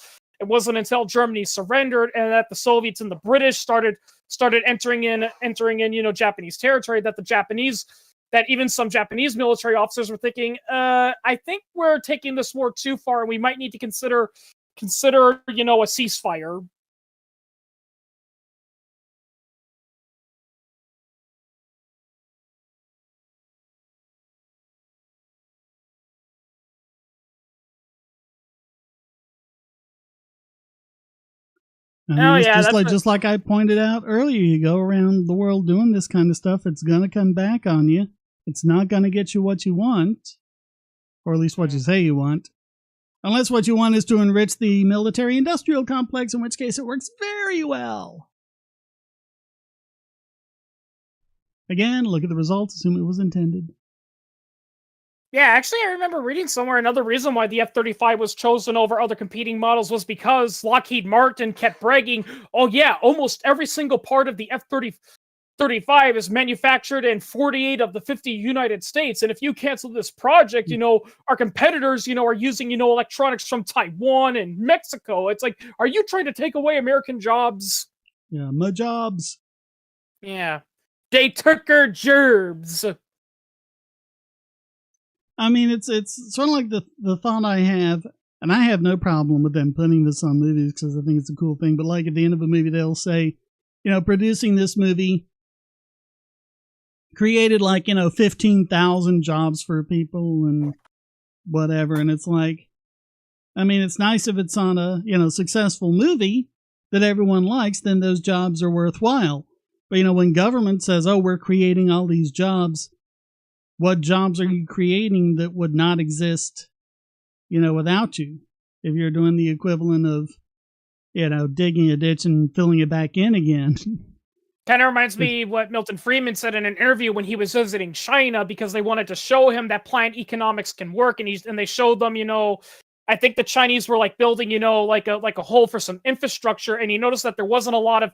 Germany surrendered and that the Soviets and the British started entering in, Japanese territory that even some Japanese military officers were thinking, I think we're taking this war too far, and we might need to consider a ceasefire. Just like I pointed out earlier, you go around the world doing this kind of stuff, it's going to come back on you. It's not going to get you what you want, or at least what you say you want. Unless what you want is to enrich the military-industrial complex, in which case it works very well. Again, look at the results, assume it was intended. Yeah, actually, I remember reading somewhere another reason why the F-35 was chosen over other competing models was because Lockheed Martin kept bragging, oh yeah, almost every single part of the F-35 is manufactured in 48 of the 50 United States, and if you cancel this project, our competitors, are using, electronics from Taiwan and Mexico. It's like, are you trying to take away American jobs? Yeah, my jobs. Yeah. They took our gerbs. I mean, it's sort of like the thought I have, and I have no problem with them putting this on movies because I think it's a cool thing. But like at the end of a movie, they'll say, producing this movie created 15,000 jobs for people and whatever. And it's like, I mean, it's nice if it's on a successful movie that everyone likes, then those jobs are worthwhile. But when government says, oh, we're creating all these jobs, what jobs are you creating that would not exist, without you? If you're doing the equivalent of, digging a ditch and filling it back in again. Kind of reminds me what Milton Friedman said in an interview when he was visiting China, because they wanted to show him that plant economics can work, and they showed them, I think the Chinese were building, like a hole for some infrastructure, and he noticed that there wasn't a lot of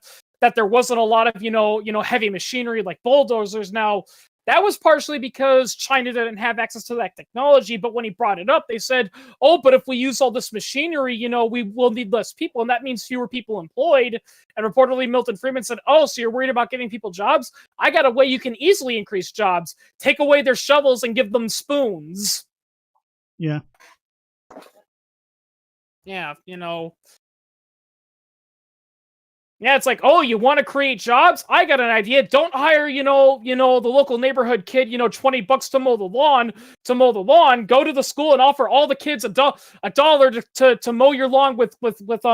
heavy machinery like bulldozers. Now, that was partially because China didn't have access to that technology, but when he brought it up, they said, oh, but if we use all this machinery, we will need less people, and that means fewer people employed. And reportedly, Milton Friedman said, oh, so you're worried about giving people jobs? I got a way you can easily increase jobs. Take away their shovels and give them spoons. Yeah. Yeah, Yeah, it's like, oh, you want to create jobs? I got an idea. Don't hire, the local neighborhood kid, $20 to mow the lawn. Go to the school and offer all the kids $1 to mow your lawn with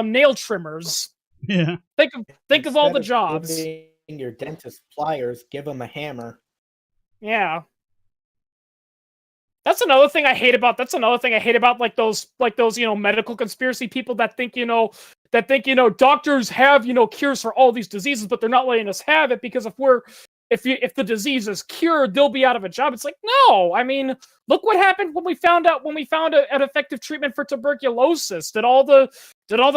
nail trimmers. Yeah. Think of all the jobs. Your dentist pliers, give them a hammer. Yeah. That's another thing I hate about like those medical conspiracy people that think, doctors have, cures for all these diseases, but they're not letting us have it because if the disease is cured, they'll be out of a job. It's like, no, I mean, look what happened when we found an effective treatment for tuberculosis. Did all the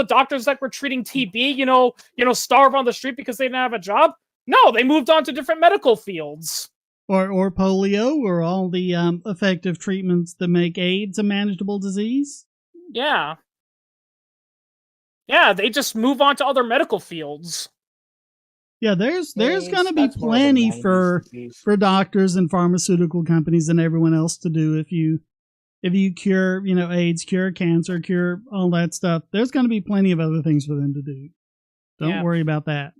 doctors that were treating TB, starve on the street because they didn't have a job? No, they moved on to different medical fields. Or polio, or all the effective treatments that make AIDS a manageable disease. Yeah. Yeah, they just move on to other medical fields. Yeah, there's going to be plenty for doctors and pharmaceutical companies and everyone else to do if you cure, AIDS, cure cancer, cure all that stuff. There's going to be plenty of other things for them to do. Don't worry about that.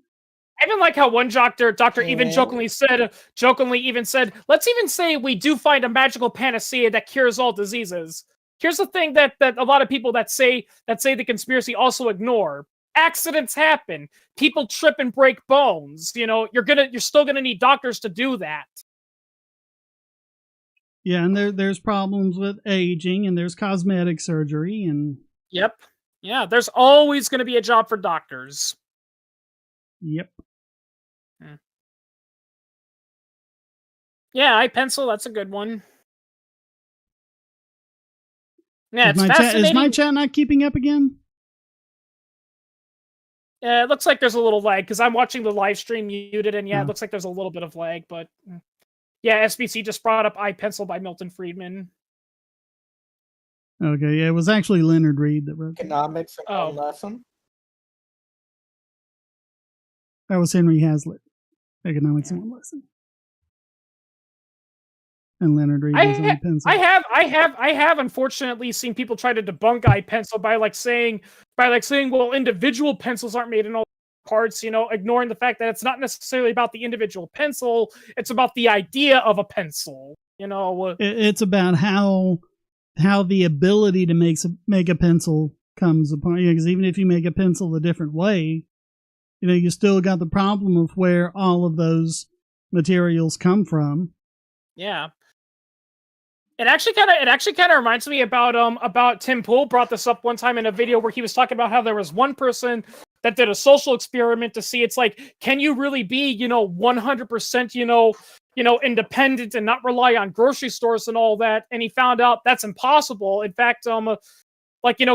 I even like how one doctor even jokingly said, let's even say we do find a magical panacea that cures all diseases. Here's the thing that a lot of people that say the conspiracy also ignore. Accidents happen. People trip and break bones. You're still gonna need doctors to do that. Yeah, and there's problems with aging, and there's cosmetic surgery, and Yep. Yeah, there's always gonna be a job for doctors. Yep. Yeah, iPencil, that's a good one. Yeah, it's fascinating. Is my chat not keeping up again? Yeah, it looks like there's a little lag, because I'm watching the live stream muted, and it looks like there's a little bit of lag, but... Yeah, SBC just brought up iPencil by Milton Friedman. Okay, yeah, it was actually Leonard Reed that wrote Economics and one lesson? That was Henry Hazlitt. Economics and one lesson. And Leonard Reed was iPencil. I have unfortunately seen people try to debunk iPencil by saying, well, individual pencils aren't made in all parts, ignoring the fact that it's not necessarily about the individual pencil, it's about the idea of a pencil. It's about how the ability to make a pencil comes upon you, because even if you make a pencil a different way, you still got the problem of where all of those materials come from. Yeah. It actually kind of reminds me about Tim Pool brought this up one time in a video where he was talking about how there was one person that did a social experiment to see it's like, can you really be, 100%, independent and not rely on grocery stores and all that? And he found out that's impossible. In fact,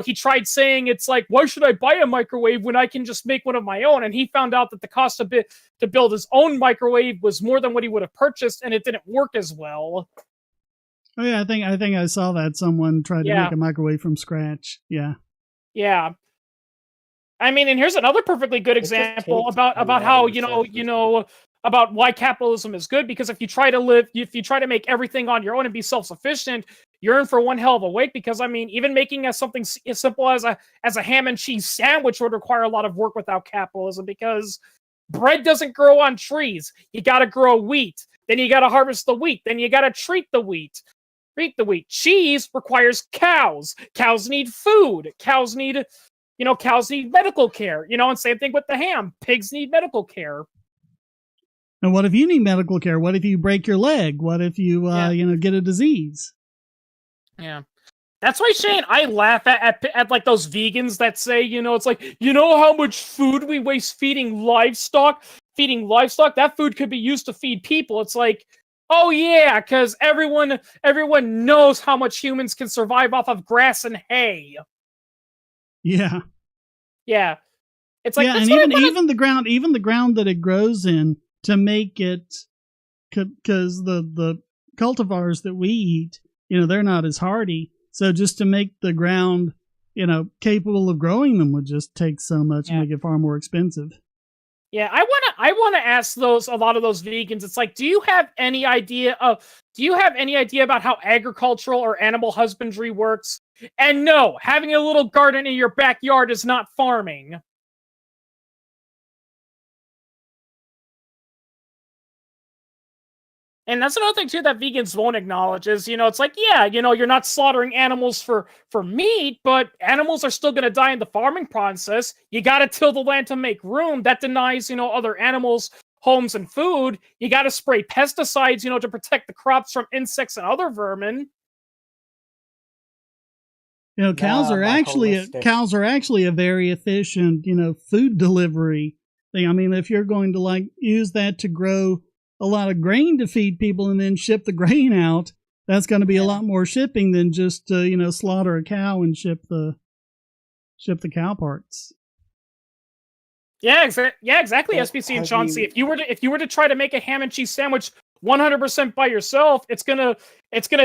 he tried saying it's like, why should I buy a microwave when I can just make one of my own? And he found out that the cost to build his own microwave was more than what he would have purchased, and it didn't work as well. Oh yeah, I think I saw that someone tried to make a microwave from scratch. Yeah. Yeah. I mean, and here's another perfectly good example about how, about why capitalism is good, because if you try to make everything on your own and be self-sufficient, you're in for one hell of a wait, because I mean, even making something as simple as a ham and cheese sandwich would require a lot of work without capitalism, because bread doesn't grow on trees. You got to grow wheat. Then you got to harvest the wheat. Then you got to treat the wheat. Cheese requires cows. Cows need food. Cows need medical care. And same thing with the ham. Pigs need medical care. And what if you need medical care? What if you break your leg? What if you, get a disease? Yeah. That's why, Shane, I laugh at like those vegans that say, it's like, how much food we waste feeding livestock? That food could be used to feed people. It's like, oh yeah, because everyone knows how much humans can survive off of grass and hay. Yeah. Yeah. It's like, and even the ground that it grows in, to make it, because the cultivars that we eat, they're not as hardy. So just to make the ground, capable of growing them would just take so much and make it far more expensive. Yeah, I wanna ask a lot of those vegans. It's like, do you have any idea about how agricultural or animal husbandry works? And no, having a little garden in your backyard is not farming. And that's another thing too that vegans won't acknowledge is, it's like, yeah, you're not slaughtering animals for meat, but animals are still going to die in the farming process. You got to till the land to make room. That denies, other animals homes and food. You got to spray pesticides, to protect the crops from insects and other vermin. Cows are actually a very efficient, food delivery thing. I mean, if you're going to use that to grow a lot of grain to feed people and then ship the grain out, that's going to be a lot more shipping than just slaughter a cow and ship the cow parts. Yeah, exactly. SPC and Chauncey, if you were to try to make a ham and cheese sandwich 100% by yourself, it's gonna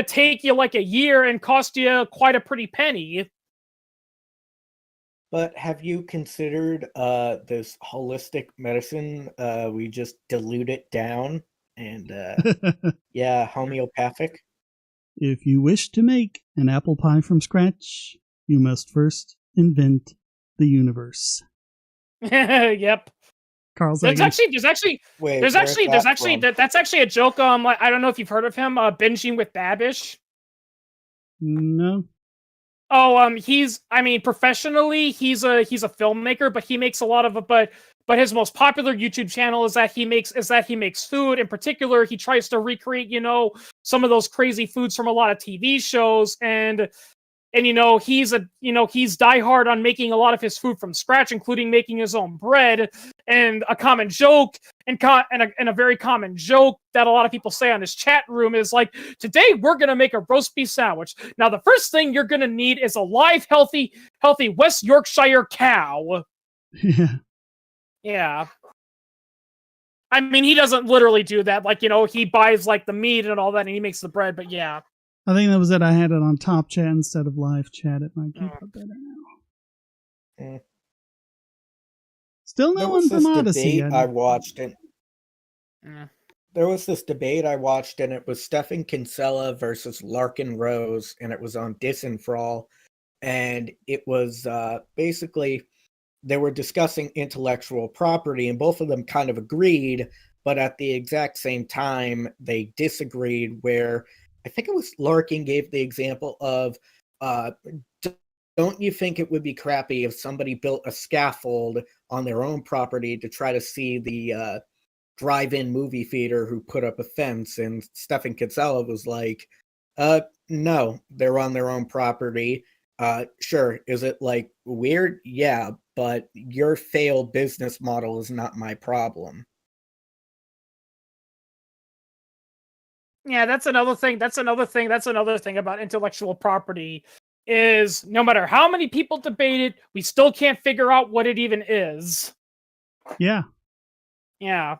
take you like a year and cost you quite a pretty penny. But have you considered this holistic medicine? We just dilute it down and homeopathic. If you wish to make an apple pie from scratch, you must first invent the universe. Yep. Carl Sagan. That's actually a joke. I don't know if you've heard of him. Binging with Babish. No. Oh, professionally, he's a filmmaker, but he makes a lot of it. But his most popular YouTube channel is that he makes food. In particular, he tries to recreate, some of those crazy foods from a lot of TV shows, and he's diehard on making a lot of his food from scratch, including making his own bread. And a common joke, and a very common joke that a lot of people say on his chat room is like, today we're gonna make a roast beef sandwich. Now the first thing you're gonna need is a live, healthy West Yorkshire cow. Yeah. I mean, he doesn't literally do that. He buys the meat and all that, and he makes the bread. But yeah. I think that was it. I had it on top chat instead of live chat. It might keep up better now. Still no one from Odyssey. I watched it. There was this debate I watched, and it was Stefan Kinsella versus Larkin Rose, and it was on Disenfrawl. And it was basically, they were discussing intellectual property, and both of them kind of agreed, but at the exact same time, they disagreed, where I think it was Larkin gave the example of, don't you think it would be crappy if somebody built a scaffold on their own property to try to see the drive-in movie theater who put up a fence? And Stefan Kinsella was like, no, they're on their own property. Sure. Is it weird? Yeah. but your failed business model is not my problem. Yeah, that's another thing. That's another thing about intellectual property is no matter how many people debate it, we still can't figure out what it even is. Yeah. Yeah.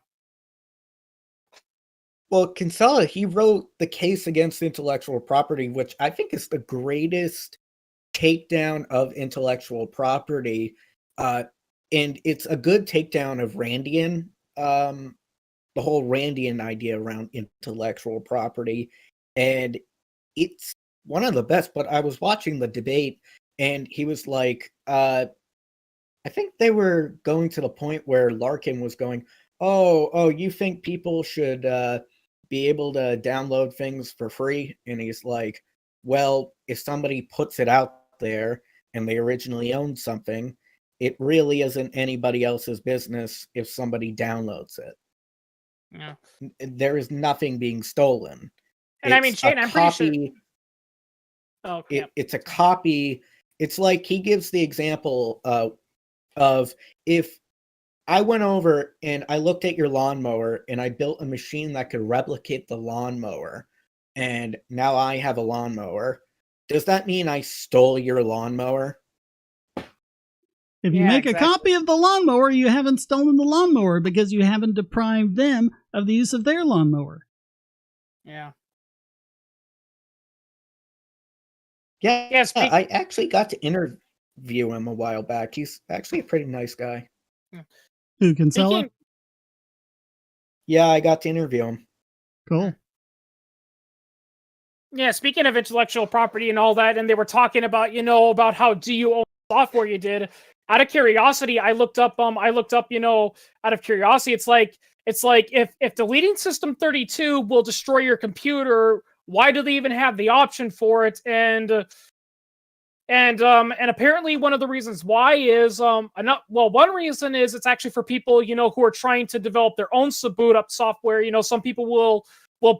Well, Kinsella, he wrote The Case Against Intellectual Property, which I think is the greatest takedown of intellectual property. And it's a good takedown of Randian, the whole Randian idea around intellectual property. And it's one of the best, but I was watching the debate and he was like, I think they were going to the point where Larkin was going, oh, you think people should be able to download things for free? And he's like, well, if somebody puts it out there and they originally owned something, it really isn't anybody else's business if somebody downloads it. Yeah. There is nothing being stolen. And I mean, Shane, I'm pretty sure. Oh, yeah. It's a copy. It's like he gives the example of if I went over and I looked at your lawnmower and I built a machine that could replicate the lawnmower, and now I have a lawnmower. Does that mean I stole your lawnmower? If you make a copy of the lawnmower, you haven't stolen the lawnmower because you haven't deprived them of the use of their lawnmower. Yeah. Yeah, I actually got to interview him a while back. He's actually a pretty nice guy. Who, Kinsella? Yeah, I got to interview him. Cool. Yeah, speaking of intellectual property and all that, and they were talking about, about how do you own software you did. Out of curiosity, I looked up, out of curiosity, it's like if deleting System 32 will destroy your computer, why do they even have the option for it? And apparently one of the reasons why is one reason is it's actually for people who are trying to develop their own boot up software. Some people will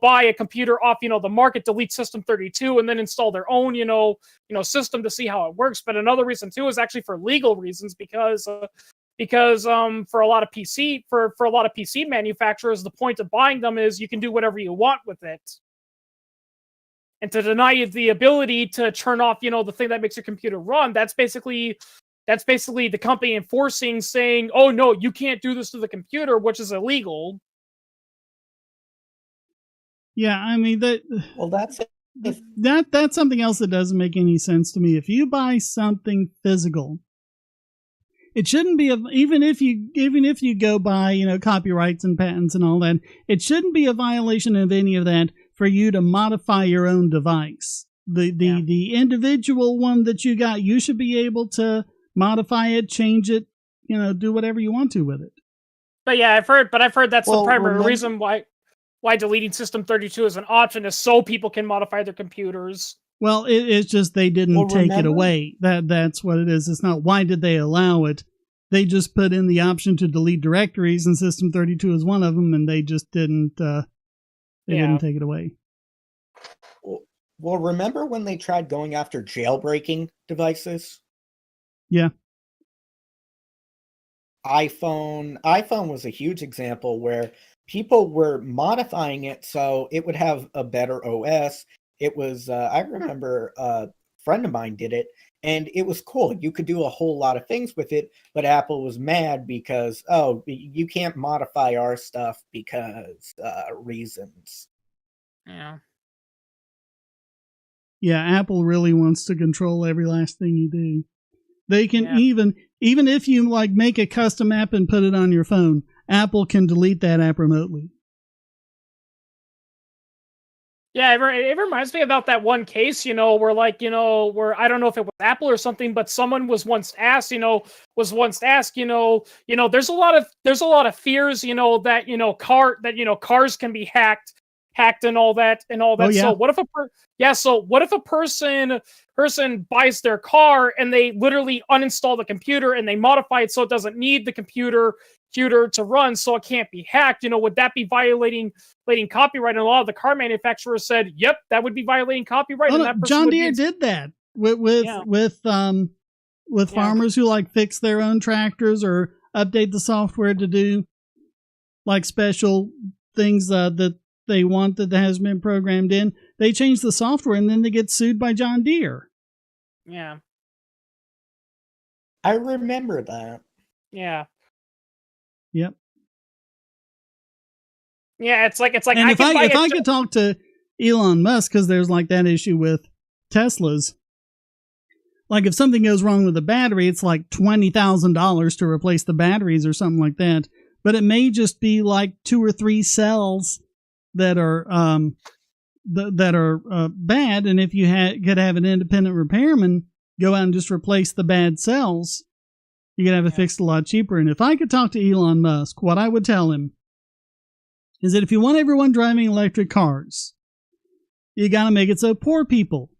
buy a computer off the market, delete System 32, and then install their own system to see how it works. But another reason too is actually for legal reasons, because for a lot of PC manufacturers, the point of buying them is you can do whatever you want with it. And to deny you the ability to turn off, the thing that makes your computer run, that's basically the company enforcing, saying, "Oh no, you can't do this to the computer," which is illegal. Yeah, I mean that's something else that doesn't make any sense to me. If you buy something physical, it shouldn't be even if you go buy copyrights and patents and all that, it shouldn't be a violation of any of that for you to modify your own device. The individual one that you got, you should be able to modify it, change it, do whatever you want to with it. But yeah, I've heard that's the primary reason why deleting System 32 is an option, is so people can modify their computers. Well, it's just they didn't take it away. That's what it is. It's not why did they allow it. They just put in the option to delete directories, and System 32 is one of them, and they just didn't didn't take it away. Well, remember when they tried going after jailbreaking devices? Yeah. iPhone was a huge example where people were modifying it so it would have a better OS. It was, I remember a friend of mine did it, and it was cool. You could do a whole lot of things with it, but Apple was mad because, you can't modify our stuff because reasons. Yeah. Yeah, Apple really wants to control every last thing you do. They can even if you make a custom app and put it on your phone, Apple can delete that app remotely. Yeah, it reminds me about that one case, where where I don't know if it was Apple or something, but someone was once asked, there's a lot of fears, that cars can be hacked and all that. Oh, yeah. So what if a person buys their car and they literally uninstall the computer and they modify it so it doesn't need the computer to run, so it can't be hacked? Would that be violating copyright? And a lot of the car manufacturers said, "Yep, that would be violating copyright." Oh, and no, that person John Deere did that with with farmers who like fix their own tractors or update the software to do like special things that they want that has been programmed in. They change the software and then they get sued by John Deere. Yeah. I remember that. Yeah. Yep. Yeah, it's like. And if I could talk to Elon Musk, because there's like that issue with Teslas. Like if something goes wrong with the battery, it's like $20,000 to replace the batteries or something like that. But it may just be like 2 or 3 cells that are bad, and if you could have an independent repairman go out and just replace the bad cells, you could have it fixed a lot cheaper. And if I could talk to Elon Musk, what I would tell him is that if you want everyone driving electric cars, you got to make it so poor people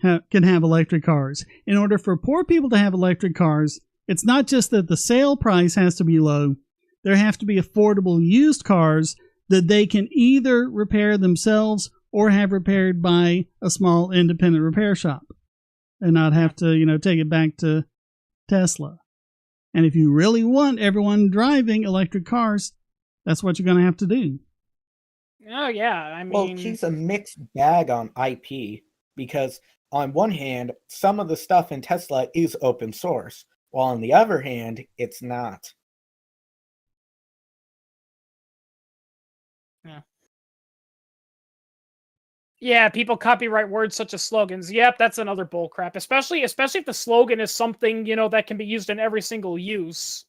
can have electric cars. In order for poor people to have electric cars, it's not just that the sale price has to be low. There have to be affordable used cars that they can either repair themselves or have repaired by a small independent repair shop and not have to, take it back to Tesla. And if you really want everyone driving electric cars, that's what you're going to have to do. Oh, yeah. I mean... Well, he's a mixed bag on IP because on one hand, some of the stuff in Tesla is open source, while on the other hand, it's not. Yeah, people copyright words such as slogans. Yep, that's another bullcrap. Especially if the slogan is something, that can be used in every single use.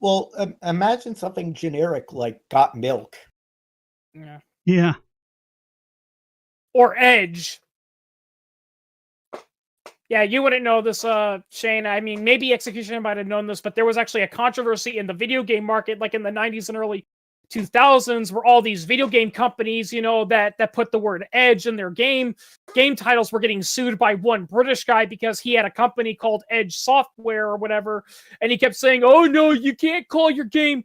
Well, imagine something generic like "got milk." Yeah. Yeah. Or Edge. Yeah, you wouldn't know this, Shane. I mean, maybe Execution might have known this, but there was actually a controversy in the video game market, like in the 90s and early 2000s, where all these video game companies, that put the word Edge in their game titles were getting sued by one British guy because he had a company called Edge Software or whatever, and he kept saying, "Oh no, you can't call your game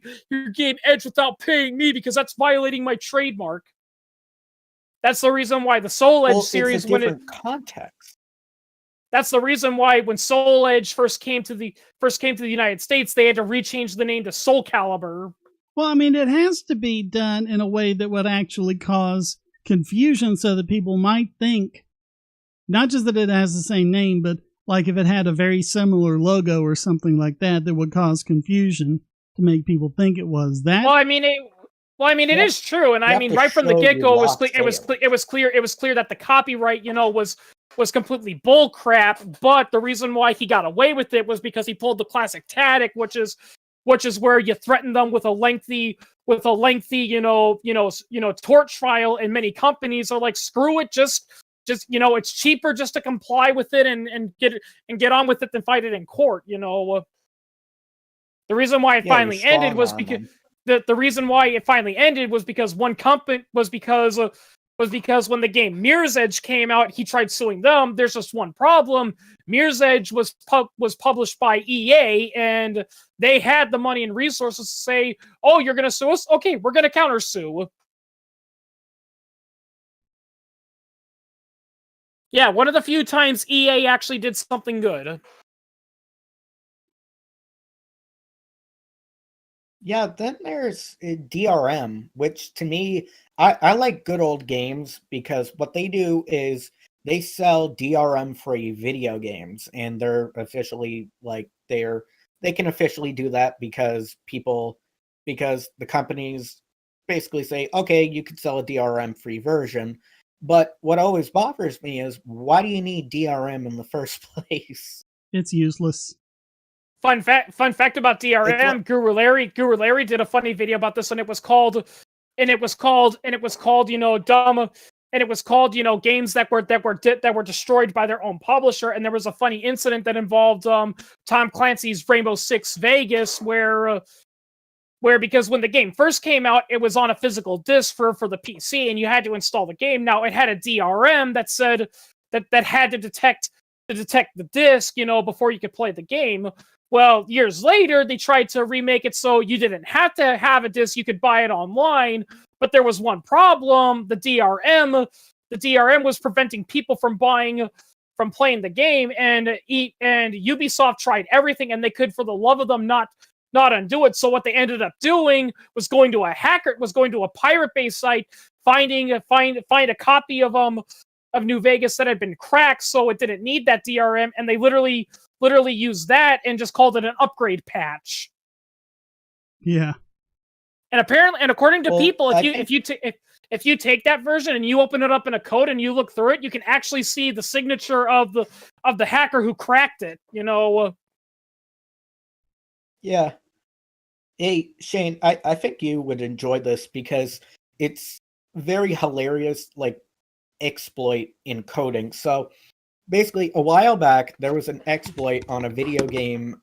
Edge without paying me because that's violating my trademark." That's the reason why the Soul Edge series, it's a different context. That's the reason why when Soul Edge first came to the United States, they had to rechange the name to Soul Calibur. Well, I mean, it has to be done in a way that would actually cause confusion so that people might think, not just that it has the same name, but like if it had a very similar logo or something like that, that would cause confusion to make people think it was that. Well, I mean, it is true, and I mean, right from the get-go, it was clear that the copyright, was completely bull crap. But the reason why he got away with it was because he pulled the classic tactic, which is where you threaten them with a lengthy, tort trial, and many companies are like, screw it, just it's cheaper just to comply with it and get on with it than fight it in court. The reason why it finally ended was because the reason why it finally ended was because one company was because when the game Mirror's Edge came out, he tried suing them. There's just one problem. Mirror's Edge was published by EA, and they had the money and resources to say, "Oh, you're going to sue us? Okay, we're going to countersue." Yeah, one of the few times EA actually did something good. Yeah, then there's DRM, which to me, I like good old games because what they do is they sell DRM-free video games, and they're officially they can officially do that because the companies basically say, okay, you can sell a DRM-free version. But what always bothers me is, why do you need DRM in the first place? It's useless. Fun fact about DRM, Guru Larry did a funny video about this, and it was called games that were destroyed by their own publisher. And there was a funny incident that involved Tom Clancy's Rainbow Six Vegas, where because when the game first came out, it was on a physical disc for the PC, and you had to install the game. Now it had a DRM that said that had to detect the disc, before you could play the game. Well, years later, they tried to remake it so you didn't have to have a disc, you could buy it online. But there was one problem: the DRM was preventing people from buying from playing the game, and Ubisoft tried everything and they could, for the love of them, not undo it. So what they ended up doing was going to a pirate-based site, find a copy of New Vegas that had been cracked, so it didn't need that DRM, and they literally used that and just called it an upgrade patch. Yeah. And apparently, and according to people, if you take that version and you open it up in a code and you look through it, you can actually see the signature of the hacker who cracked it. Yeah. Hey, Shane, I think you would enjoy this because it's very hilarious, like, exploit in coding. So basically, a while back, there was an exploit on a video game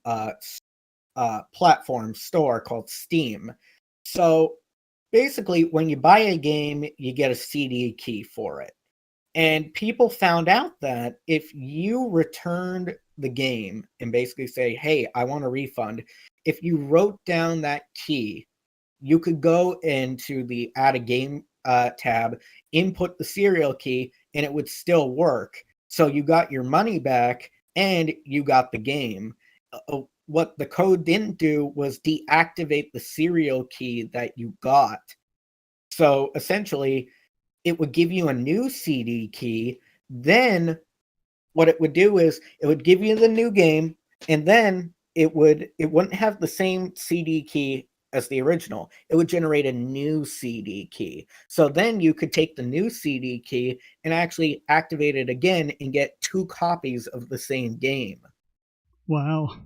platform store called Steam. So basically, when you buy a game, you get a CD key for it. And people found out that if you returned the game and basically say, hey, I want a refund, if you wrote down that key, you could go into the Add a Game tab, input the serial key, and it would still work. So you got your money back and you got the game. What the code didn't do was deactivate the serial key that you got. So essentially, it would give you a new CD key. Then what it would do is it would give you the new game, and then it wouldn't have the same CD key as the original. It would generate a new CD key. So then you could take the new CD key and actually activate it again and get 2 copies of the same game. Wow.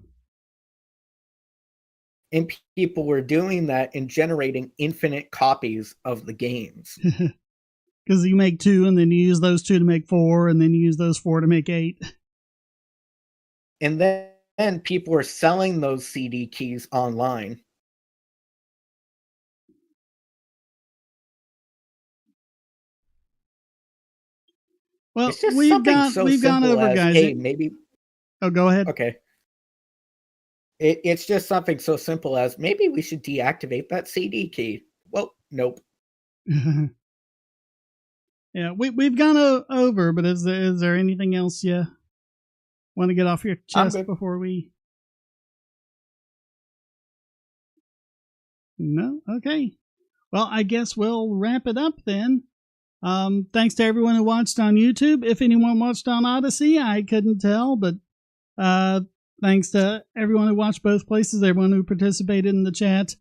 And people were doing that and generating infinite copies of the games. Because you make 2 and then you use those 2 to make 4 and then you use those 4 to make 8. And then people were selling those CD keys online. Well, we've gone over, as, guys. Hey, maybe. Oh, go ahead. Okay. It's just something so simple as maybe we should deactivate that CD key. Well, nope. Yeah, we've gone over, but is there anything else you want to get off your chest before we? No? Okay. Well, I guess we'll wrap it up then. Thanks to everyone who watched on YouTube. If anyone watched on Odyssey, I couldn't tell, but thanks to everyone who watched both places, everyone who participated in the chat.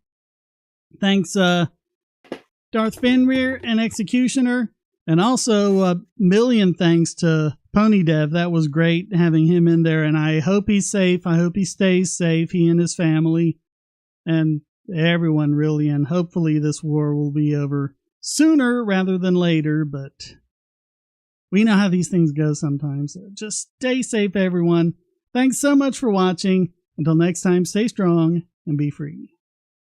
Thanks, Darth Fenrir and Executioner. And also a million thanks to PonyDev. That was great having him in there. And I hope he's safe. I hope he stays safe, he and his family. And everyone, really. And hopefully this war will be over sooner rather than later. But we know how these things go sometimes. So just stay safe, everyone. Thanks so much for watching. Until next time, stay strong and be free.